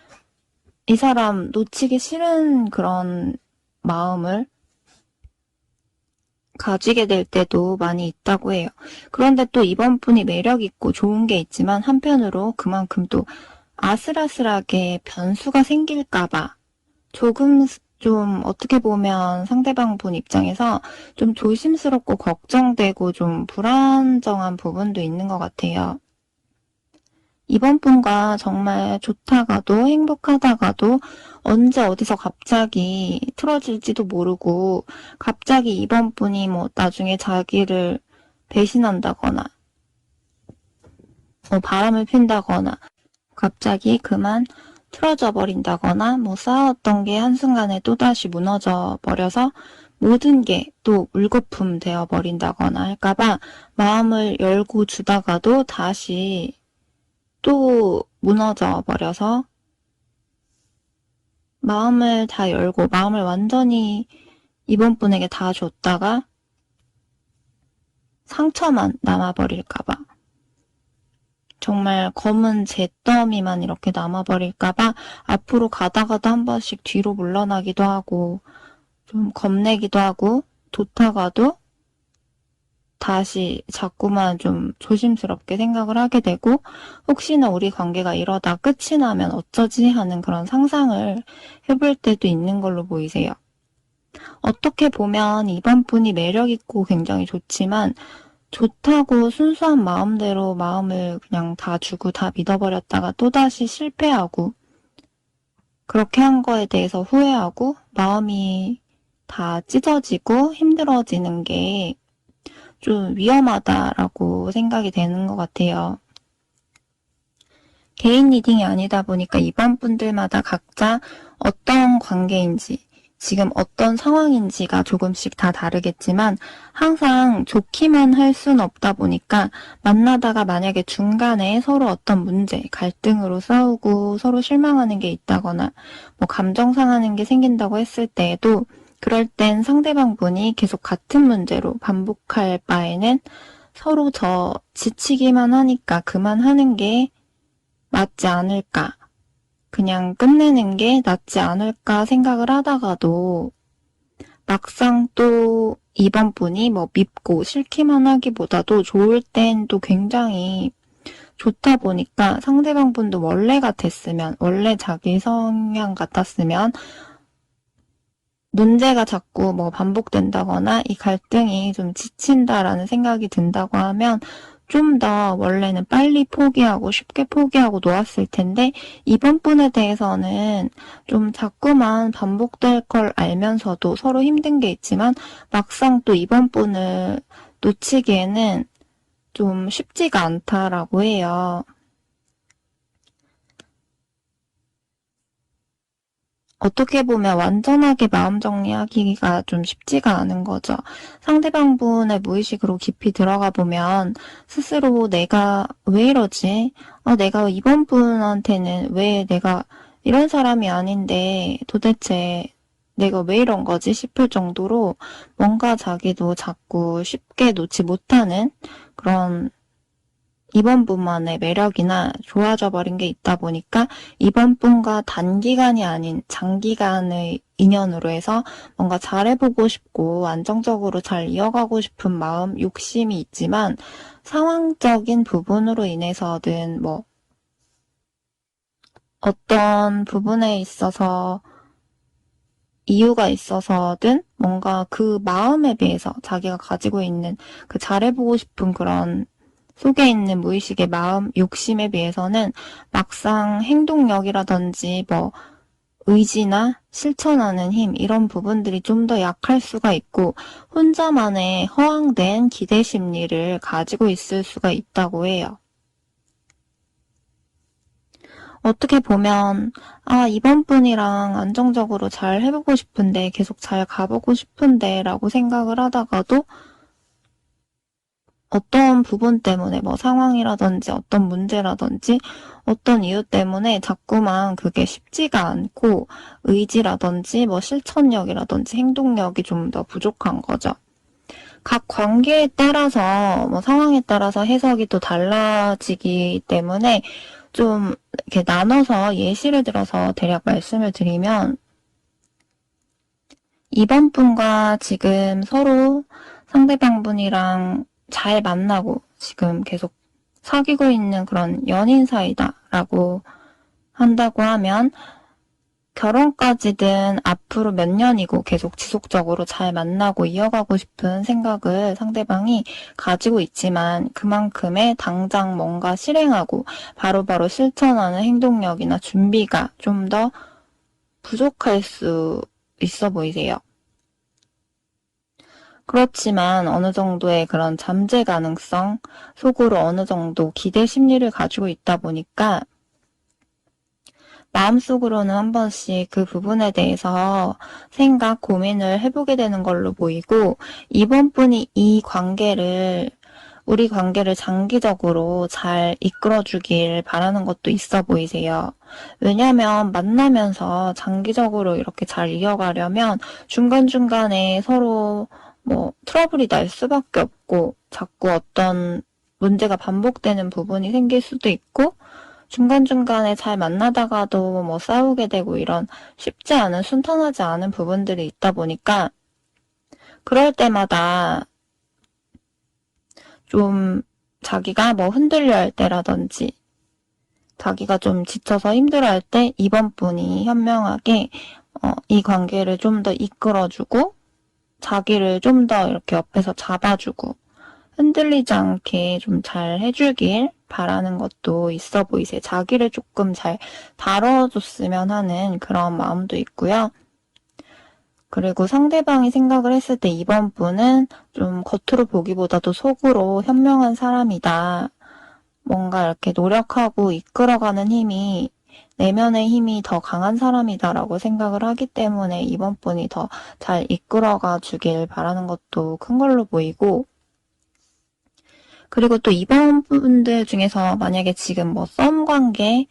이 사람 놓치기 싫은 그런 마음을 가지게 될 때도 많이 있다고 해요. 그런데 또 이번 분이 매력 있고 좋은 게 있지만 한편으로 그만큼 또 아슬아슬하게 변수가 생길까봐 조금 좀 어떻게 보면 상대방 분 입장에서 좀 조심스럽고 걱정되고 좀 불안정한 부분도 있는 것 같아요. 이번 분과 정말 좋다가도 행복하다가도 언제 어디서 갑자기 틀어질지도 모르고 갑자기 이번 분이 뭐 나중에 자기를 배신한다거나 뭐 바람을 핀다거나 갑자기 그만 틀어져 버린다거나 뭐 쌓아왔던 게 한순간에 또다시 무너져 버려서 모든 게 또 물거품 되어 버린다거나 할까봐 마음을 열고 주다가도 다시 또 무너져 버려서 마음을 다 열고 마음을 완전히 이번 분에게 다 줬다가 상처만 남아버릴까봐 정말 검은 잿더미만 이렇게 남아버릴까봐 앞으로 가다가도 한 번씩 뒤로 물러나기도 하고 좀 겁내기도 하고 좋다가도 다시 자꾸만 좀 조심스럽게 생각을 하게 되고 혹시나 우리 관계가 이러다 끝이 나면 어쩌지 하는 그런 상상을 해볼 때도 있는 걸로 보이세요. 어떻게 보면 이번 분이 매력있고 굉장히 좋지만 좋다고 순수한 마음대로 마음을 그냥 다 주고 다 믿어버렸다가 또다시 실패하고 그렇게 한 거에 대해서 후회하고 마음이 다 찢어지고 힘들어지는 게 좀 위험하다라고 생각이 되는 것 같아요. 개인 리딩이 아니다 보니까 이번 분들마다 각자 어떤 관계인지 지금 어떤 상황인지가 조금씩 다 다르겠지만 항상 좋기만 할 수는 없다 보니까 만나다가 만약에 중간에 서로 어떤 문제, 갈등으로 싸우고 서로 실망하는 게 있다거나 뭐 감정 상하는 게 생긴다고 했을 때에도 그럴 땐 상대방 분이 계속 같은 문제로 반복할 바에는 서로 지치기만 하니까 그만하는 게 맞지 않을까. 그냥 끝내는 게 낫지 않을까 생각을 하다가도 막상 또 이번 분이 뭐 밉고 싫기만 하기보다도 좋을 땐 또 굉장히 좋다 보니까 상대방 분도 원래 같았으면, 원래 자기 성향 같았으면 문제가 자꾸 뭐 반복된다거나 이 갈등이 좀 지친다라는 생각이 든다고 하면 좀 더 원래는 빨리 포기하고 쉽게 포기하고 놓았을 텐데 이번 분에 대해서는 좀 자꾸만 반복될 걸 알면서도 서로 힘든 게 있지만 막상 또 이번 분을 놓치기에는 좀 쉽지가 않다라고 해요. 어떻게 보면 완전하게 마음 정리하기가 좀 쉽지가 않은 거죠. 상대방 분의 무의식으로 깊이 들어가 보면 스스로 내가 왜 이러지? 내가 이번 분한테는 왜 내가 이런 사람이 아닌데 도대체 내가 왜 이런 거지 싶을 정도로 뭔가 자기도 자꾸 쉽게 놓지 못하는 그런 이번 분만의 매력이나 좋아져 버린 게 있다 보니까 이번 분과 단기간이 아닌 장기간의 인연으로 해서 뭔가 잘해보고 싶고 안정적으로 잘 이어가고 싶은 마음, 욕심이 있지만 상황적인 부분으로 인해서든 뭐 어떤 부분에 있어서 이유가 있어서든 뭔가 그 마음에 비해서 자기가 가지고 있는 그 잘해보고 싶은 그런 속에 있는 무의식의 마음, 욕심에 비해서는 막상 행동력이라든지 뭐 의지나 실천하는 힘 이런 부분들이 좀 더 약할 수가 있고 혼자만의 허황된 기대 심리를 가지고 있을 수가 있다고 해요. 어떻게 보면 이번 분이랑 안정적으로 잘 해보고 싶은데 계속 잘 가보고 싶은데 라고 생각을 하다가도 어떤 부분 때문에 뭐 상황이라든지 어떤 문제라든지 어떤 이유 때문에 자꾸만 그게 쉽지가 않고 의지라든지 뭐 실천력이라든지 행동력이 좀 더 부족한 거죠. 각 관계에 따라서 뭐 상황에 따라서 해석이 또 달라지기 때문에 좀 이렇게 나눠서 예시를 들어서 대략 말씀을 드리면 이번 분과 지금 서로 상대방 분이랑 잘 만나고 지금 계속 사귀고 있는 그런 연인 사이다라고 한다고 하면 결혼까지든 앞으로 몇 년이고 계속 지속적으로 잘 만나고 이어가고 싶은 생각을 상대방이 가지고 있지만 그만큼의 당장 뭔가 실행하고 바로바로 실천하는 행동력이나 준비가 좀 더 부족할 수 있어 보이세요. 그렇지만 어느 정도의 그런 잠재 가능성, 속으로 어느 정도 기대 심리를 가지고 있다 보니까 마음속으로는 한 번씩 그 부분에 대해서 생각, 고민을 해보게 되는 걸로 보이고 이번 분이 우리 관계를 장기적으로 잘 이끌어주길 바라는 것도 있어 보이세요. 왜냐하면 만나면서 장기적으로 이렇게 잘 이어가려면 중간중간에 서로 뭐 트러블이 날 수밖에 없고 자꾸 어떤 문제가 반복되는 부분이 생길 수도 있고 중간중간에 잘 만나다가도 뭐 싸우게 되고 이런 쉽지 않은 순탄하지 않은 부분들이 있다 보니까 그럴 때마다 좀 자기가 뭐 흔들려 할 때라든지 자기가 좀 지쳐서 힘들어할 때 이번 분이 현명하게 이 관계를 좀 더 이끌어주고 자기를 좀 더 이렇게 옆에서 잡아주고 흔들리지 않게 좀 잘 해주길 바라는 것도 있어 보이세요. 자기를 조금 잘 다뤄줬으면 하는 그런 마음도 있고요. 그리고 상대방이 생각을 했을 때 이번 분은 좀 겉으로 보기보다도 속으로 현명한 사람이다. 뭔가 이렇게 노력하고 이끌어가는 힘이 내면의 힘이 더 강한 사람이다라고 생각을 하기 때문에 이번 분이 더 잘 이끌어가 주길 바라는 것도 큰 걸로 보이고, 그리고 또 이번 분들 중에서 만약에 지금 뭐 썸 관계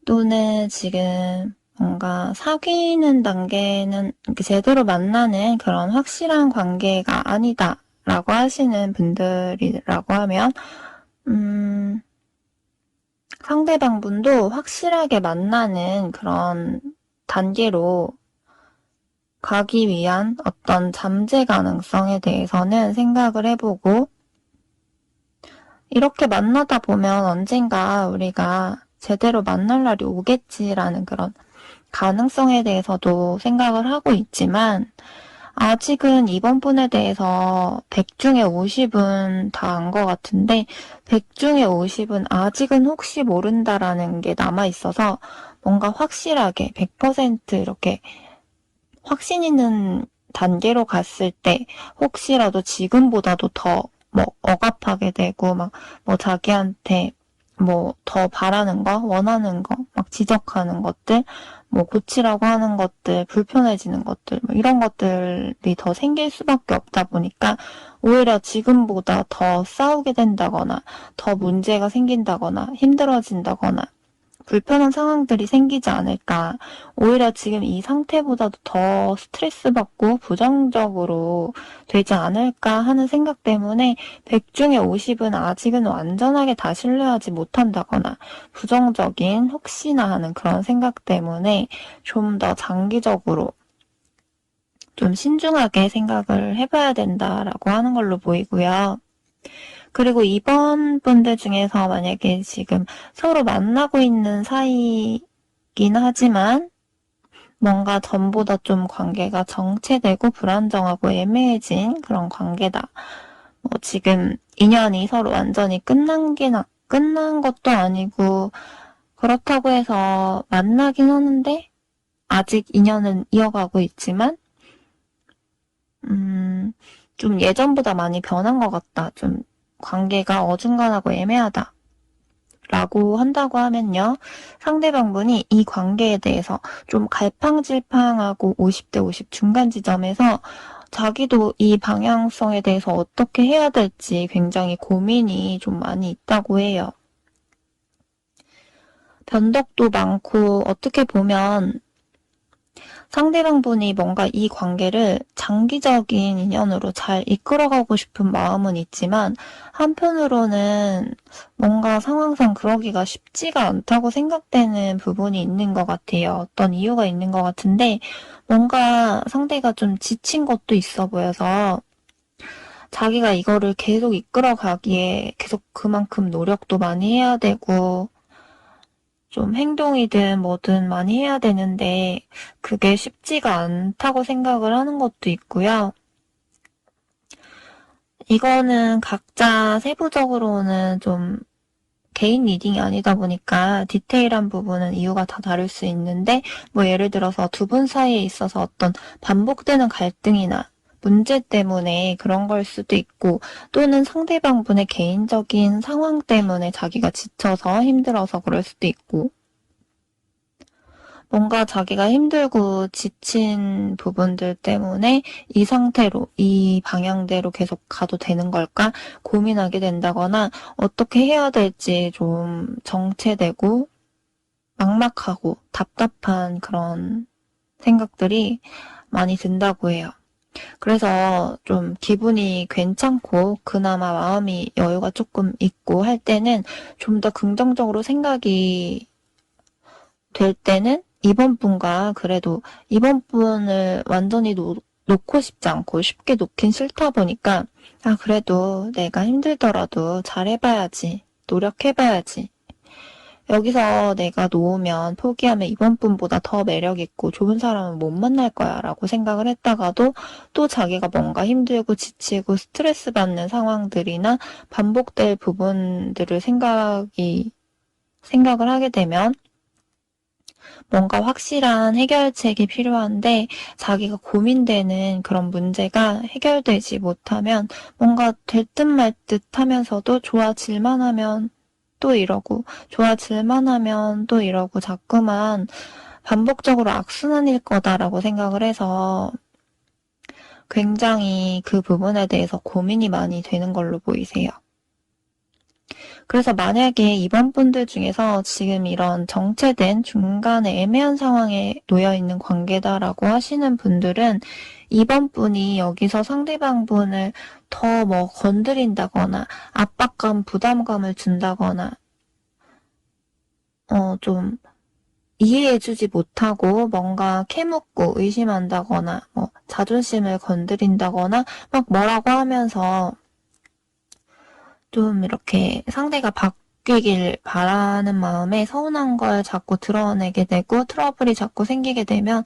또는 지금 뭔가 사귀는 단계는 이렇게 제대로 만나는 그런 확실한 관계가 아니다라고 하시는 분들이라고 하면, 상대방분도 확실하게 만나는 그런 단계로 가기 위한 어떤 잠재 가능성에 대해서는 생각을 해보고, 이렇게 만나다 보면 언젠가 우리가 제대로 만날 날이 오겠지라는 그런 가능성에 대해서도 생각을 하고 있지만, 아직은 이번 분에 대해서 100 중에 50은 다 안 것 같은데, 100 중에 50은 아직은 혹시 모른다라는 게 남아있어서 뭔가 확실하게 100% 이렇게 확신 있는 단계로 갔을 때 혹시라도 지금보다도 더 뭐 억압하게 되고 막 뭐 자기한테 뭐 더 바라는 거, 원하는 거, 막 지적하는 것들, 뭐 고치라고 하는 것들, 불편해지는 것들, 뭐 이런 것들이 더 생길 수밖에 없다 보니까 오히려 지금보다 더 싸우게 된다거나, 더 문제가 생긴다거나, 힘들어진다거나, 불편한 상황들이 생기지 않을까. 오히려 지금 이 상태보다도 더 스트레스 받고 부정적으로 되지 않을까 하는 생각 때문에 100 중에 50은 아직은 완전하게 다 신뢰하지 못한다거나 부정적인 혹시나 하는 그런 생각 때문에 좀 더 장기적으로 좀 신중하게 생각을 해봐야 된다라고 하는 걸로 보이고요. 그리고 이번 분들 중에서 만약에 지금 서로 만나고 있는 사이긴 하지만 뭔가 전보다 좀 관계가 정체되고 불안정하고 애매해진 그런 관계다. 뭐 지금 인연이 서로 완전히 끝난 것도 아니고 그렇다고 해서 만나긴 하는데 아직 인연은 이어가고 있지만 좀 예전보다 많이 변한 것 같다. 좀 관계가 어중간하고 애매하다. 라고 한다고 하면요. 상대방분이 이 관계에 대해서 좀 갈팡질팡하고 50대 50 중간 지점에서 자기도 이 방향성에 대해서 어떻게 해야 될지 굉장히 고민이 좀 많이 있다고 해요. 변덕도 많고 어떻게 보면 상대방분이 뭔가 이 관계를 장기적인 인연으로 잘 이끌어가고 싶은 마음은 있지만 한편으로는 뭔가 상황상 그러기가 쉽지가 않다고 생각되는 부분이 있는 것 같아요. 어떤 이유가 있는 것 같은데 뭔가 상대가 좀 지친 것도 있어 보여서 자기가 이거를 계속 이끌어가기에 계속 그만큼 노력도 많이 해야 되고 좀 행동이든 뭐든 많이 해야 되는데 그게 쉽지가 않다고 생각을 하는 것도 있고요. 이거는 각자 세부적으로는 좀 개인 리딩이 아니다 보니까 디테일한 부분은 이유가 다 다를 수 있는데 뭐 예를 들어서 두 분 사이에 있어서 어떤 반복되는 갈등이나 문제 때문에 그런 걸 수도 있고 또는 상대방분의 개인적인 상황 때문에 자기가 지쳐서 힘들어서 그럴 수도 있고 뭔가 자기가 힘들고 지친 부분들 때문에 이 상태로, 이 방향대로 계속 가도 되는 걸까 고민하게 된다거나 어떻게 해야 될지 좀 정체되고 막막하고 답답한 그런 생각들이 많이 든다고 해요. 그래서 좀 기분이 괜찮고 그나마 마음이 여유가 조금 있고 할 때는 좀 더 긍정적으로 생각이 될 때는 이번 분과 그래도 이번 분을 완전히 놓고 싶지 않고 쉽게 놓긴 싫다 보니까 그래도 내가 힘들더라도 잘해봐야지 노력해봐야지 여기서 내가 놓으면 포기하면 이번 분보다 더 매력있고 좋은 사람은 못 만날 거야 라고 생각을 했다가도 또 자기가 뭔가 힘들고 지치고 스트레스 받는 상황들이나 반복될 부분들을 생각을 하게 되면 뭔가 확실한 해결책이 필요한데 자기가 고민되는 그런 문제가 해결되지 못하면 뭔가 될 듯 말 듯 하면서도 좋아질만 하면 또 이러고, 좋아질만 하면 또 이러고, 자꾸만 반복적으로 악순환일 거다라고 생각을 해서 굉장히 그 부분에 대해서 고민이 많이 되는 걸로 보이세요. 그래서 만약에 이번 분들 중에서 지금 이런 정체된 중간에 애매한 상황에 놓여 있는 관계다라고 하시는 분들은 이번 분이 여기서 상대방 분을 더 뭐 건드린다거나 압박감, 부담감을 준다거나 좀 이해해주지 못하고 뭔가 캐묻고 의심한다거나 뭐 자존심을 건드린다거나 막 뭐라고 하면서 좀 이렇게 상대가 바뀌길 바라는 마음에 서운한 걸 자꾸 드러내게 되고 트러블이 자꾸 생기게 되면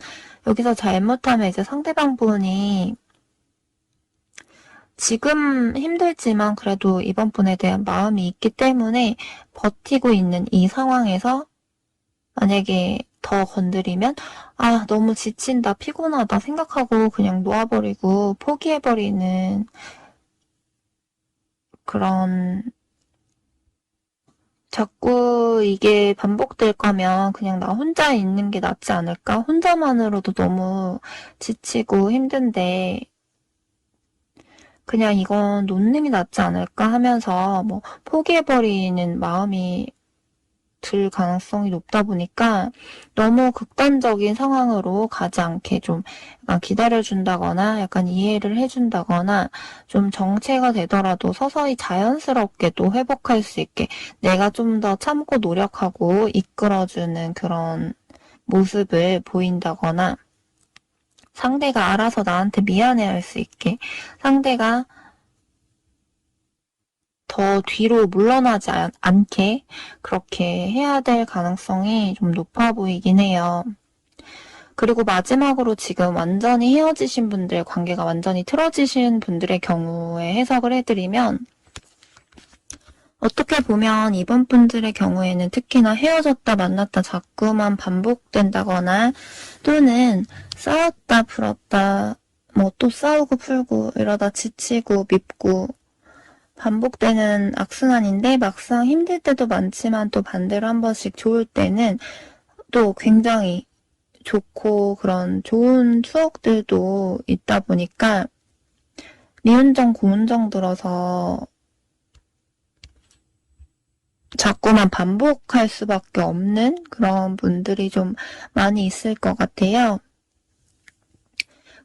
여기서 잘못하면 이제 상대방 분이 지금 힘들지만 그래도 이번 분에 대한 마음이 있기 때문에 버티고 있는 이 상황에서 만약에 더 건드리면 아 너무 지친다 피곤하다 생각하고 그냥 놓아버리고 포기해버리는 그런 자꾸 이게 반복될 거면 그냥 나 혼자 있는 게 낫지 않을까? 혼자만으로도 너무 지치고 힘든데 그냥 이건 놓는 게 낫지 않을까 하면서 뭐 포기해버리는 마음이 들 가능성이 높다 보니까 너무 극단적인 상황으로 가지 않게 좀 약간 기다려준다거나 약간 이해를 해준다거나 좀 정체가 되더라도 서서히 자연스럽게 또 회복할 수 있게 내가 좀 더 참고 노력하고 이끌어주는 그런 모습을 보인다거나 상대가 알아서 나한테 미안해할 수 있게 상대가 더 뒤로 물러나지 않게 그렇게 해야 될 가능성이 좀 높아 보이긴 해요. 그리고 마지막으로 지금 완전히 헤어지신 분들, 관계가 완전히 틀어지신 분들의 경우에 해석을 해드리면 어떻게 보면 이번 분들의 경우에는 특히나 헤어졌다 만났다 자꾸만 반복된다거나 또는 싸웠다 풀었다 뭐 또 싸우고 풀고 이러다 지치고 밉고 반복되는 악순환인데 막상 힘들 때도 많지만 또 반대로 한 번씩 좋을 때는 또 굉장히 좋고 그런 좋은 추억들도 있다 보니까 미운정 고운정 들어서 자꾸만 반복할 수밖에 없는 그런 분들이 좀 많이 있을 것 같아요.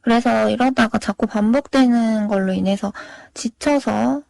그래서 이러다가 자꾸 반복되는 걸로 인해서 지쳐서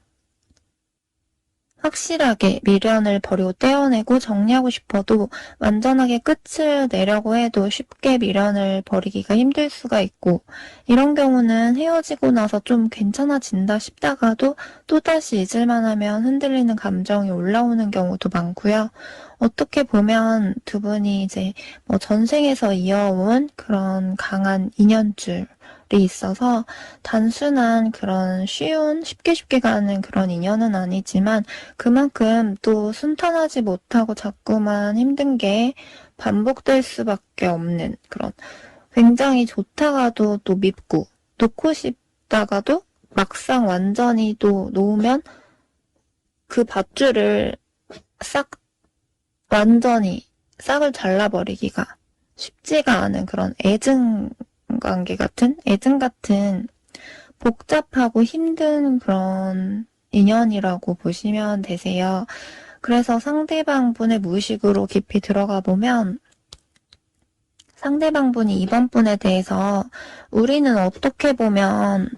확실하게 미련을 버리고 떼어내고 정리하고 싶어도 완전하게 끝을 내려고 해도 쉽게 미련을 버리기가 힘들 수가 있고 이런 경우는 헤어지고 나서 좀 괜찮아진다 싶다가도 또다시 잊을만 하면 흔들리는 감정이 올라오는 경우도 많고요. 어떻게 보면 두 분이 이제 뭐 전생에서 이어온 그런 강한 인연줄 이 있어서 단순한 그런 쉽게 가는 그런 인연은 아니지만 그만큼 또 순탄하지 못하고 자꾸만 힘든 게 반복될 수밖에 없는 그런 굉장히 좋다가도 또 밉고 놓고 싶다가도 막상 완전히 또 놓으면 그 밧줄을 싹 완전히 싹을 잘라버리기가 쉽지가 않은 그런 애증 같은 복잡하고 힘든 그런 인연이라고 보시면 되세요. 그래서 상대방 분의 무의식으로 깊이 들어가 보면 상대방 분이 이번 분에 대해서 우리는 어떻게 보면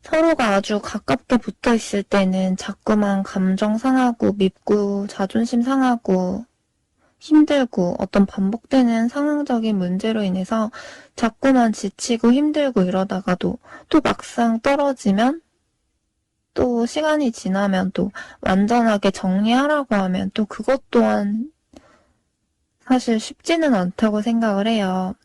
서로가 아주 가깝게 붙어 있을 때는 자꾸만 감정 상하고 밉고 자존심 상하고 힘들고 어떤 반복되는 상황적인 문제로 인해서 자꾸만 지치고 힘들고 이러다가도 또 막상 떨어지면 또 시간이 지나면 또 완전하게 정리하라고 하면 또 그것 또한 사실 쉽지는 않다고 생각을 해요.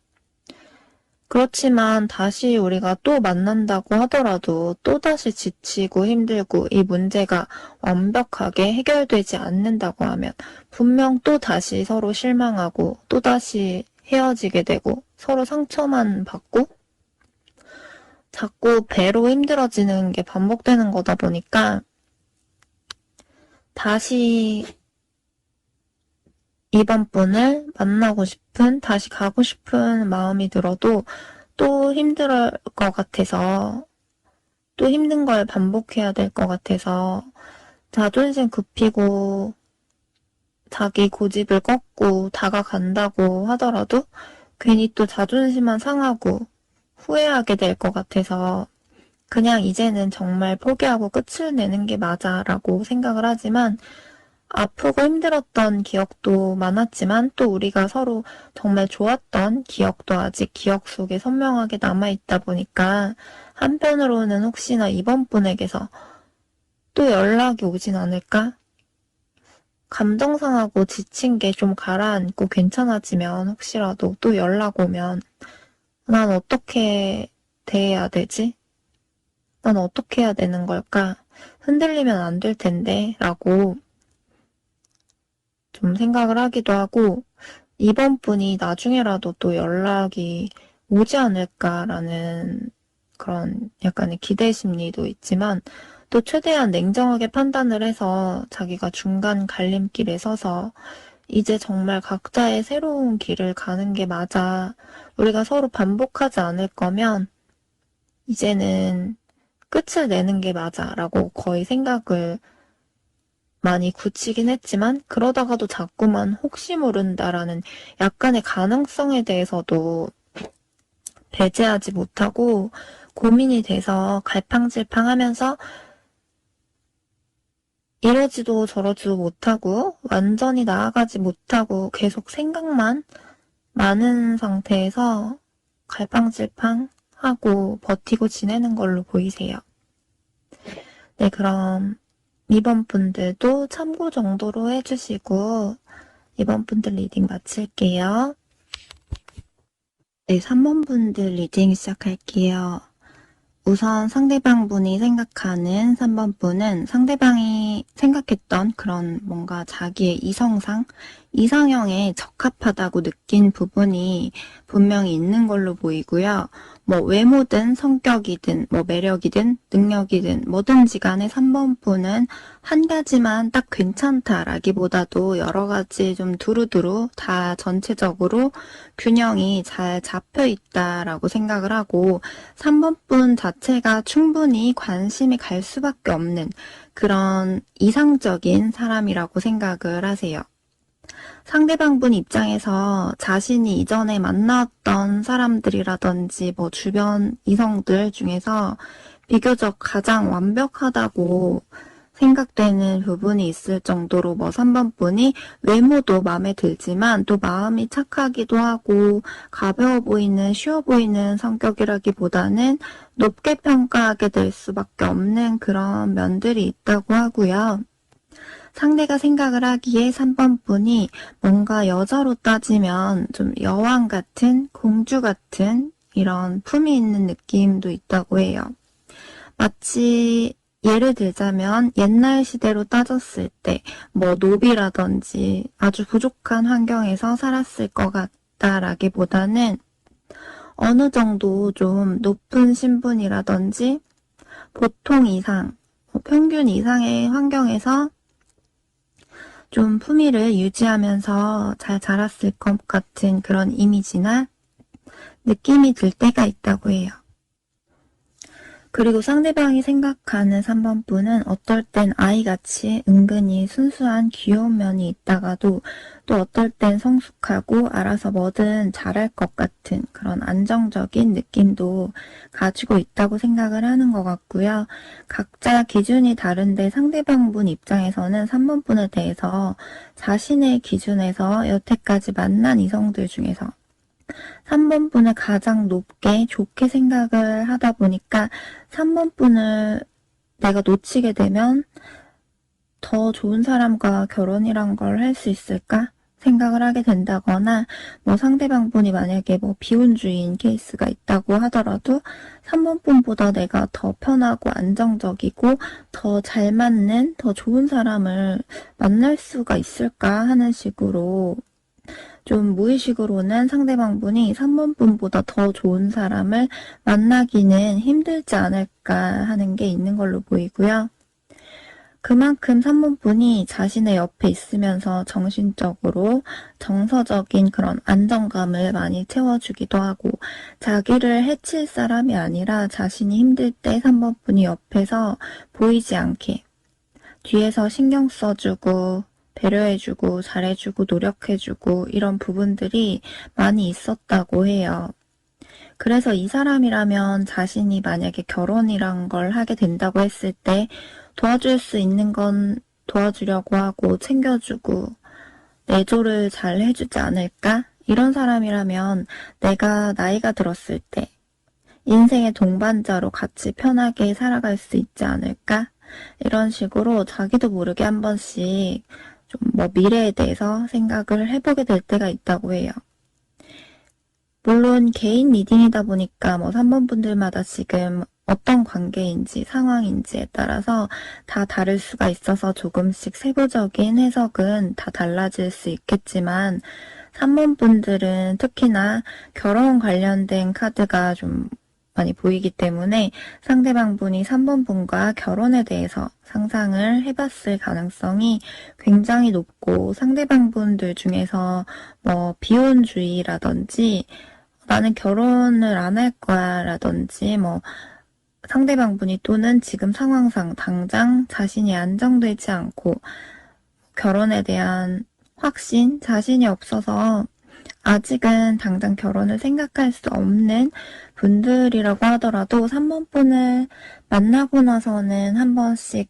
그렇지만 다시 우리가 또 만난다고 하더라도 또다시 지치고 힘들고 이 문제가 완벽하게 해결되지 않는다고 하면 분명 또 다시 서로 실망하고 또다시 헤어지게 되고 서로 상처만 받고 자꾸 배로 힘들어지는 게 반복되는 거다 보니까 다시 이번 분을 만나고 싶은, 다시 가고 싶은 마음이 들어도 또 힘들 것 같아서, 또 힘든 걸 반복해야 될 것 같아서, 자존심 굽히고, 자기 고집을 꺾고 다가간다고 하더라도, 괜히 또 자존심만 상하고, 후회하게 될 것 같아서, 그냥 이제는 정말 포기하고 끝을 내는 게 맞아라고 생각을 하지만, 아프고 힘들었던 기억도 많았지만 또 우리가 서로 정말 좋았던 기억도 아직 기억 속에 선명하게 남아있다 보니까 한편으로는 혹시나 이번 분에게서 또 연락이 오진 않을까? 감정 상하고 지친 게 좀 가라앉고 괜찮아지면 혹시라도 또 연락 오면 난 어떻게 대해야 되지? 난 어떻게 해야 되는 걸까? 흔들리면 안 될 텐데 라고 좀 생각을 하기도 하고 이번 분이 나중에라도 또 연락이 오지 않을까라는 그런 약간의 기대 심리도 있지만 또 최대한 냉정하게 판단을 해서 자기가 중간 갈림길에 서서 이제 정말 각자의 새로운 길을 가는 게 맞아. 우리가 서로 반복하지 않을 거면 이제는 끝을 내는 게 맞아. 라고 거의 생각을 많이 굳히긴 했지만 그러다가도 자꾸만 혹시 모른다라는 약간의 가능성에 대해서도 배제하지 못하고 고민이 돼서 갈팡질팡하면서 이러지도 저러지도 못하고 완전히 나아가지 못하고 계속 생각만 많은 상태에서 갈팡질팡하고 버티고 지내는 걸로 보이세요. 네, 그럼 이번 분들도 참고 정도로 해주시고 이번 분들 리딩 마칠게요. 네, 3번 분들 리딩 시작할게요. 우선 상대방 분이 생각하는 3번 분은 상대방이 생각했던 그런 뭔가 자기의 이상형에 적합하다고 느낀 부분이 분명히 있는 걸로 보이고요. 뭐 외모든 성격이든 뭐 매력이든 능력이든 뭐든지 간에 3번 분은 한 가지만 딱 괜찮다라기보다도 여러 가지 좀 두루두루 다 전체적으로 균형이 잘 잡혀 있다라고 생각을 하고 3번 분 자체가 충분히 관심이 갈 수밖에 없는 그런 이상적인 사람이라고 생각을 하세요. 상대방 분 입장에서 자신이 이전에 만났던 사람들이라든지 뭐 주변 이성들 중에서 비교적 가장 완벽하다고 생각되는 부분이 있을 정도로 뭐 3번 분이 외모도 마음에 들지만 또 마음이 착하기도 하고 가벼워 보이는 쉬워 보이는 성격이라기보다는 높게 평가하게 될 수밖에 없는 그런 면들이 있다고 하고요. 상대가 생각을 하기에 3번 분이 뭔가 여자로 따지면 좀 여왕 같은 공주 같은 이런 품이 있는 느낌도 있다고 해요. 마치 예를 들자면 옛날 시대로 따졌을 때 뭐 노비라든지 아주 부족한 환경에서 살았을 것 같다라기보다는 어느 정도 좀 높은 신분이라든지 보통 이상, 평균 이상의 환경에서 좀 품위를 유지하면서 잘 자랐을 것 같은 그런 이미지나 느낌이 들 때가 있다고 해요. 그리고 상대방이 생각하는 3번 분은 어떨 땐 아이같이 은근히 순수한 귀여운 면이 있다가도 또 어떨 땐 성숙하고 알아서 뭐든 잘할 것 같은 그런 안정적인 느낌도 가지고 있다고 생각을 하는 것 같고요. 각자 기준이 다른데 상대방 분 입장에서는 3번 분에 대해서 자신의 기준에서 여태까지 만난 이성들 중에서 3번 분을 가장 높게 좋게 생각을 하다 보니까 3번 분을 내가 놓치게 되면 더 좋은 사람과 결혼이란 걸 할 수 있을까? 생각을 하게 된다거나 뭐 상대방 분이 만약에 뭐 비혼주의인 케이스가 있다고 하더라도 3번 분보다 내가 더 편하고 안정적이고 더 잘 맞는 더 좋은 사람을 만날 수가 있을까 하는 식으로 좀 무의식으로는 상대방 분이 3번 분보다 더 좋은 사람을 만나기는 힘들지 않을까 하는 게 있는 걸로 보이고요. 그만큼 3번분이 자신의 옆에 있으면서 정신적으로 정서적인 그런 안정감을 많이 채워주기도 하고, 자기를 해칠 사람이 아니라 자신이 힘들 때 3번분이 옆에서 보이지 않게 뒤에서 신경 써주고 배려해주고 잘해주고 노력해주고 이런 부분들이 많이 있었다고 해요. 그래서 이 사람이라면 자신이 만약에 결혼이란 걸 하게 된다고 했을 때 도와줄 수 있는 건 도와주려고 하고 챙겨주고 내조를 잘 해주지 않을까? 이런 사람이라면 내가 나이가 들었을 때 인생의 동반자로 같이 편하게 살아갈 수 있지 않을까? 이런 식으로 자기도 모르게 한 번씩 좀 미래에 대해서 생각을 해보게 될 때가 있다고 해요. 물론 개인 리딩이다 보니까 3번 분들마다 지금 어떤 관계인지 상황인지에 따라서 다 다를 수가 있어서 조금씩 세부적인 해석은 다 달라질 수 있겠지만 3번 분들은 특히나 결혼 관련된 카드가 좀 많이 보이기 때문에 상대방 분이 3번 분과 결혼에 대해서 상상을 해봤을 가능성이 굉장히 높고 상대방 분들 중에서 비혼주의라든지 나는 결혼을 안 할 거야 라든지 상대방 분이 또는 지금 상황상 당장 자신이 안정되지 않고 결혼에 대한 확신, 자신이 없어서 아직은 당장 결혼을 생각할 수 없는 분들이라고 하더라도 3번 분을 만나고 나서는 한 번씩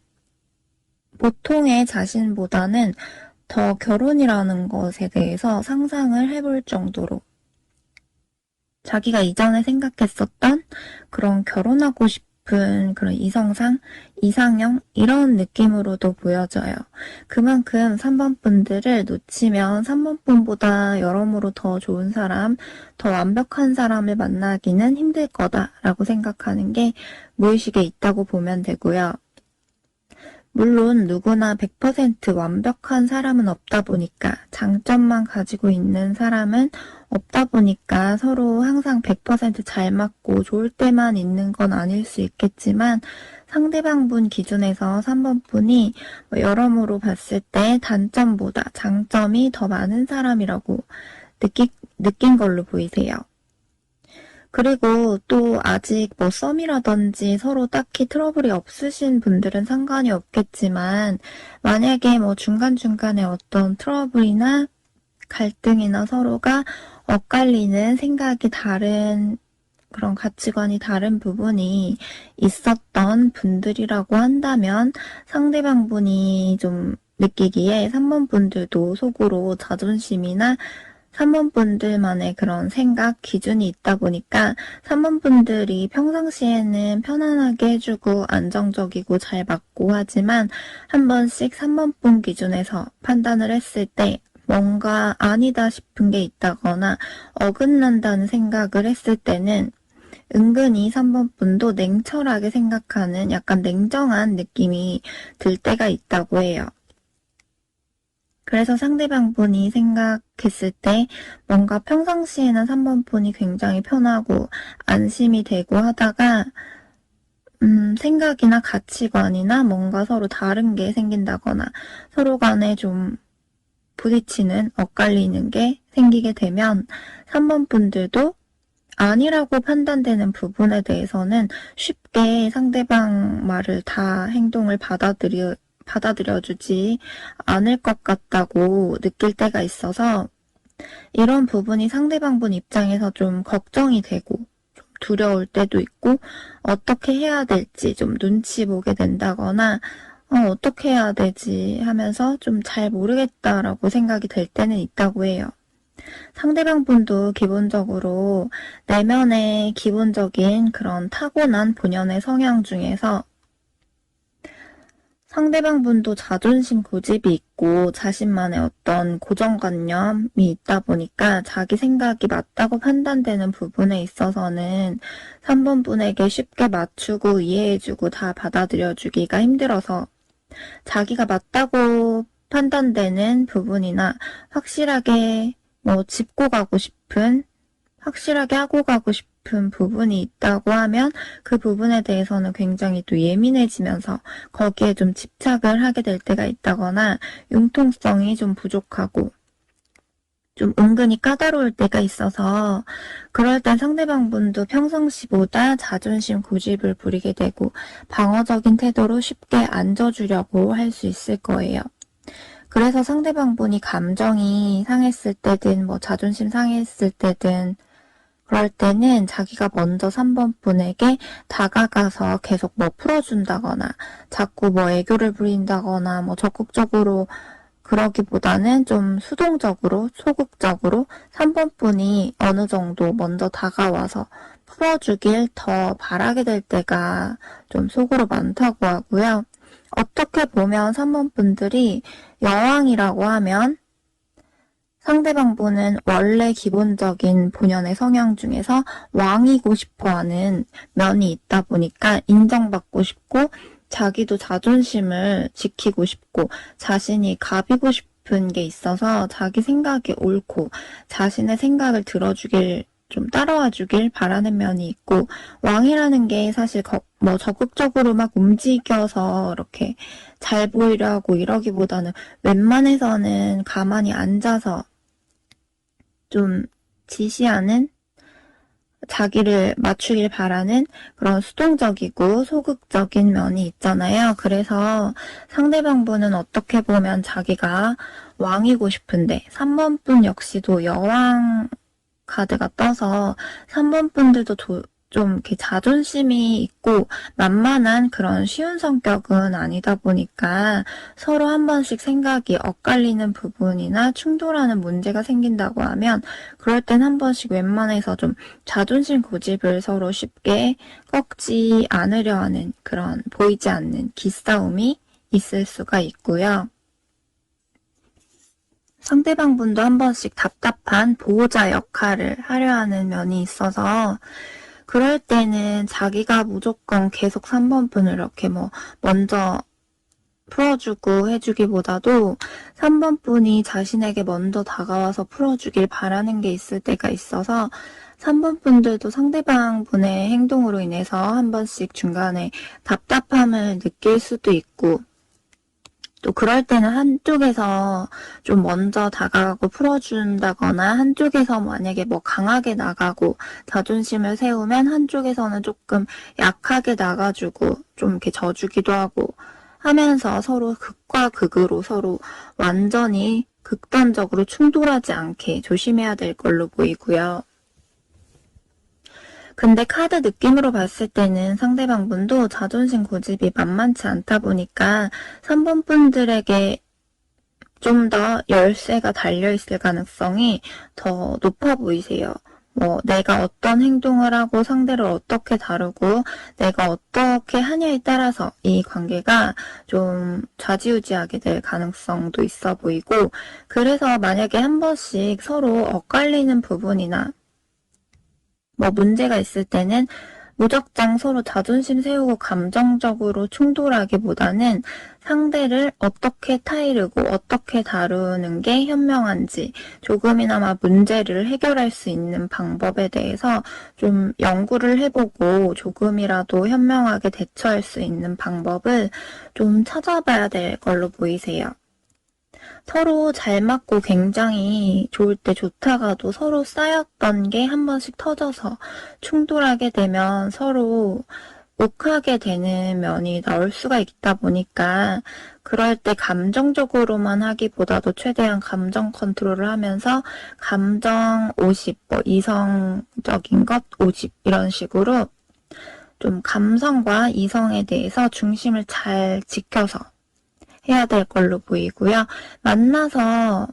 보통의 자신보다는 더 결혼이라는 것에 대해서 상상을 해볼 정도로 자기가 이전에 생각했었던 그런 결혼하고 싶은 그런 이성상, 이상형 이런 느낌으로도 보여져요. 그만큼 3번 분들을 놓치면 3번 분보다 여러모로 더 좋은 사람, 더 완벽한 사람을 만나기는 힘들 거다라고 생각하는 게 무의식에 있다고 보면 되고요. 물론 누구나 100% 완벽한 사람은 없다 보니까 장점만 가지고 있는 사람은 없다 보니까 서로 항상 100%잘 맞고 좋을 때만 있는 건 아닐 수 있겠지만 상대방 분 기준에서 3번 분이 여러모로 봤을 때 단점보다 장점이 더 많은 사람이라고 느낀 걸로 보이세요. 그리고 또 아직 썸이라든지 서로 딱히 트러블이 없으신 분들은 상관이 없겠지만 만약에 중간중간에 어떤 트러블이나 갈등이나 서로가 엇갈리는 생각이 다른 그런 가치관이 다른 부분이 있었던 분들이라고 한다면 상대방 분이 좀 느끼기에 3번 분들도 속으로 자존심이나 3번 분들만의 그런 생각, 기준이 있다 보니까 3번 분들이 평상시에는 편안하게 해주고 안정적이고 잘 맞고 하지만 한 번씩 3번 분 기준에서 판단을 했을 때 뭔가 아니다 싶은 게 있다거나 어긋난다는 생각을 했을 때는 은근히 3번 분도 냉철하게 생각하는 약간 냉정한 느낌이 들 때가 있다고 해요. 그래서 상대방 분이 생각했을 때 뭔가 평상시에는 3번 분이 굉장히 편하고 안심이 되고 하다가 생각이나 가치관이나 뭔가 서로 다른 게 생긴다거나 서로 간에 좀 부딪히는, 엇갈리는 게 생기게 되면 3번 분들도 아니라고 판단되는 부분에 대해서는 쉽게 상대방 말을 다 행동을 받아들여주지 않을 것 같다고 느낄 때가 있어서 이런 부분이 상대방 분 입장에서 좀 걱정이 되고 좀 두려울 때도 있고 어떻게 해야 될지 좀 눈치 보게 된다거나 어떻게 해야 되지 하면서 좀 잘 모르겠다라고 생각이 될 때는 있다고 해요. 상대방 분도 기본적으로 내면의 기본적인 그런 타고난 본연의 성향 중에서 상대방 분도 자존심 고집이 있고 자신만의 어떤 고정관념이 있다 보니까 자기 생각이 맞다고 판단되는 부분에 있어서는 3번 분에게 쉽게 맞추고 이해해주고 다 받아들여주기가 힘들어서 자기가 맞다고 판단되는 부분이나 확실하게 짚고 가고 싶은, 확실하게 하고 가고 싶은 싶은 부분이 있다고 하면 그 부분에 대해서는 굉장히 또 예민해지면서 거기에 좀 집착을 하게 될 때가 있다거나 융통성이 좀 부족하고 좀 은근히 까다로울 때가 있어서 그럴 땐 상대방분도 평상시보다 자존심 고집을 부리게 되고 방어적인 태도로 쉽게 앉아주려고 할 수 있을 거예요. 그래서 상대방분이 감정이 상했을 때든 뭐 자존심 상했을 때든 그럴 때는 자기가 먼저 3번 분에게 다가가서 계속 뭐 풀어준다거나 자꾸 뭐 애교를 부린다거나 뭐 적극적으로 그러기보다는 좀 수동적으로 소극적으로 3번 분이 어느 정도 먼저 다가와서 풀어주길 더 바라게 될 때가 좀 속으로 많다고 하고요. 어떻게 보면 3번 분들이 여왕이라고 하면 상대방분은 원래 기본적인 본연의 성향 중에서 왕이고 싶어하는 면이 있다 보니까 인정받고 싶고 자기도 자존심을 지키고 싶고 자신이 갑이고 싶은 게 있어서 자기 생각이 옳고 자신의 생각을 들어주길 좀 따라와 주길 바라는 면이 있고 왕이라는 게 사실 뭐 적극적으로 막 움직여서 이렇게 잘 보이려 하고 이러기보다는 웬만해서는 가만히 앉아서 좀 지시하는 자기를 맞추길 바라는 그런 수동적이고 소극적인 면이 있잖아요. 그래서 상대방분은 어떻게 보면 자기가 왕이고 싶은데 3번 분 역시도 여왕 카드가 떠서 3번 분들도 좀 이렇게 자존심이 있고 만만한 그런 쉬운 성격은 아니다 보니까 서로 한 번씩 생각이 엇갈리는 부분이나 충돌하는 문제가 생긴다고 하면 그럴 땐 한 번씩 웬만해서 좀 자존심 고집을 서로 쉽게 꺾지 않으려 하는 그런 보이지 않는 기싸움이 있을 수가 있고요. 상대방분도 한 번씩 답답한 보호자 역할을 하려 하는 면이 있어서 그럴 때는 자기가 무조건 계속 3번 분을 이렇게 뭐 먼저 풀어주고 해주기보다도 3번 분이 자신에게 먼저 다가와서 풀어주길 바라는 게 있을 때가 있어서 3번 분들도 상대방 분의 행동으로 인해서 한 번씩 중간에 답답함을 느낄 수도 있고 또 그럴 때는 한쪽에서 좀 먼저 다가가고 풀어준다거나 한쪽에서 만약에 뭐 강하게 나가고 자존심을 세우면 한쪽에서는 조금 약하게 나가주고 좀 이렇게 져주기도 하고 하면서 서로 극과 극으로 서로 완전히 극단적으로 충돌하지 않게 조심해야 될 걸로 보이고요. 근데 카드 느낌으로 봤을 때는 상대방분도 자존심 고집이 만만치 않다 보니까 3번 분들에게 좀 더 열쇠가 달려있을 가능성이 더 높아 보이세요. 뭐 내가 어떤 행동을 하고 상대를 어떻게 다루고 내가 어떻게 하냐에 따라서 이 관계가 좀 좌지우지하게 될 가능성도 있어 보이고 그래서 만약에 한 번씩 서로 엇갈리는 부분이나 뭐 문제가 있을 때는 무작정 서로 자존심 세우고 감정적으로 충돌하기보다는 상대를 어떻게 타이르고 어떻게 다루는 게 현명한지 조금이나마 문제를 해결할 수 있는 방법에 대해서 좀 연구를 해보고 조금이라도 현명하게 대처할 수 있는 방법을 좀 찾아봐야 될 걸로 보이세요. 서로 잘 맞고 굉장히 좋을 때 좋다가도 서로 쌓였던 게 한 번씩 터져서 충돌하게 되면 서로 욱하게 되는 면이 나올 수가 있다 보니까 그럴 때 감정적으로만 하기보다도 최대한 감정 컨트롤을 하면서 감정 50, 뭐 이성적인 것 50 이런 식으로 좀 감성과 이성에 대해서 중심을 잘 지켜서 해야 될 걸로 보이고요. 만나면서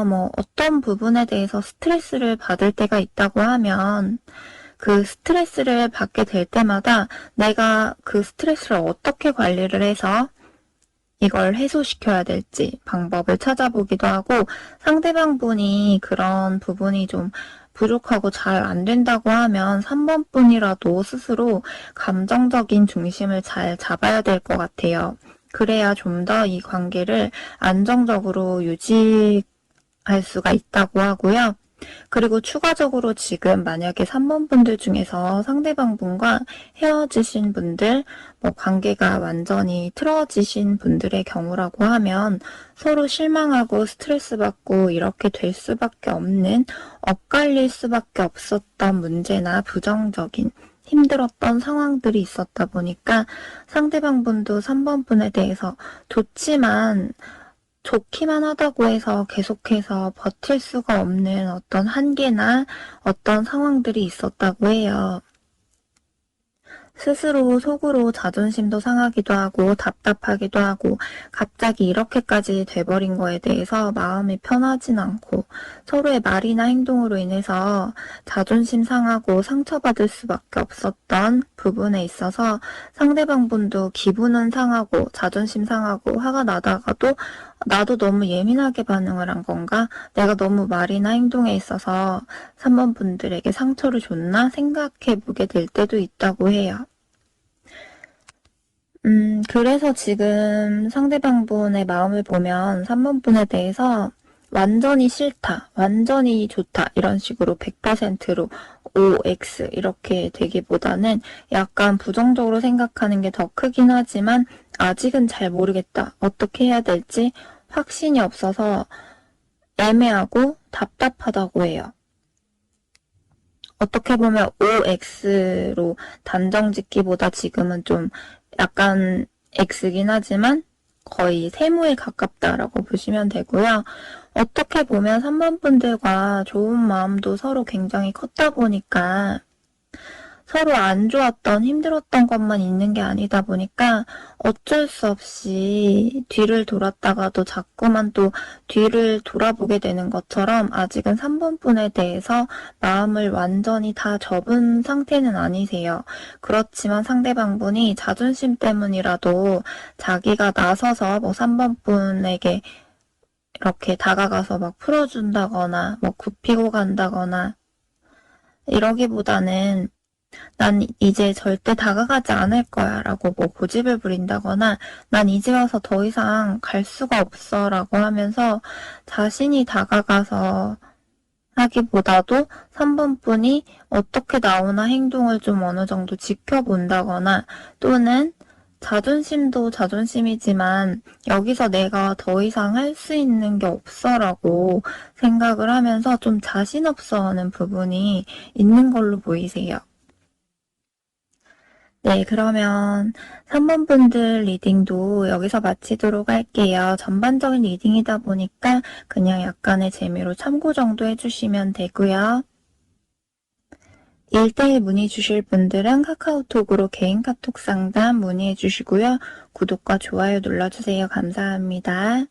뭐 어떤 부분에 대해서 스트레스를 받을 때가 있다고 하면 그 스트레스를 받게 될 때마다 내가 그 스트레스를 어떻게 관리를 해서 이걸 해소시켜야 될지 방법을 찾아보기도 하고 상대방 분이 그런 부분이 좀 부족하고 잘 안 된다고 하면 3번 분이라도 스스로 감정적인 중심을 잘 잡아야 될 것 같아요. 그래야 좀 더 이 관계를 안정적으로 유지할 수가 있다고 하고요. 그리고 추가적으로 지금 만약에 3번 분들 중에서 상대방 분과 헤어지신 분들, 관계가 완전히 틀어지신 분들의 경우라고 하면 서로 실망하고 스트레스 받고 이렇게 될 수밖에 없는, 엇갈릴 수밖에 없었던 문제나 부정적인 힘들었던 상황들이 있었다 보니까 상대방 분도 3번 분에 대해서 좋기만 하다고 해서 계속해서 버틸 수가 없는 어떤 한계나 어떤 상황들이 있었다고 해요. 스스로 속으로 자존심도 상하기도 하고 답답하기도 하고 갑자기 이렇게까지 돼버린 거에 대해서 마음이 편하진 않고 서로의 말이나 행동으로 인해서 자존심 상하고 상처받을 수밖에 없었던 부분에 있어서 상대방 분도 기분은 상하고 자존심 상하고 화가 나다가도 나도 너무 예민하게 반응을 한 건가? 내가 너무 말이나 행동에 있어서 3번 분들에게 상처를 줬나? 생각해 보게 될 때도 있다고 해요. 그래서 지금 상대방 분의 마음을 보면 3번 분에 대해서 완전히 싫다, 완전히 좋다, 이런 식으로 100%로 OX 이렇게 되기보다는 약간 부정적으로 생각하는 게 더 크긴 하지만 아직은 잘 모르겠다. 어떻게 해야 될지 확신이 없어서 애매하고 답답하다고 해요. 어떻게 보면 OX로 단정 짓기보다 지금은 좀 약간 X긴 하지만 거의 세무에 가깝다라고 보시면 되고요. 어떻게 보면 3번 분들과 좋은 마음도 서로 굉장히 컸다 보니까 서로 안 좋았던, 힘들었던 것만 있는 게 아니다 보니까 어쩔 수 없이 뒤를 돌았다가도 자꾸만 또 뒤를 돌아보게 되는 것처럼 아직은 3번 분에 대해서 마음을 완전히 다 접은 상태는 아니세요. 그렇지만 상대방 분이 자존심 때문이라도 자기가 나서서 3번 분에게 이렇게 다가가서 풀어준다거나 굽히고 간다거나 이러기보다는 난 이제 절대 다가가지 않을 거야 라고 고집을 부린다거나 난 이제 와서 더 이상 갈 수가 없어 라고 하면서 자신이 다가가서 하기보다도 3번 분이 어떻게 나오나 행동을 좀 어느 정도 지켜본다거나 또는 자존심도 자존심이지만 여기서 내가 더 이상 할 수 있는 게 없어 라고 생각을 하면서 좀 자신 없어 하는 부분이 있는 걸로 보이세요. 네, 그러면 3번 분들 리딩도 여기서 마치도록 할게요. 전반적인 리딩이다 보니까 그냥 약간의 재미로 참고 정도 해주시면 되고요. 1대1 문의 주실 분들은 카카오톡으로 개인 카톡 상담 문의해 주시고요. 구독과 좋아요 눌러주세요. 감사합니다.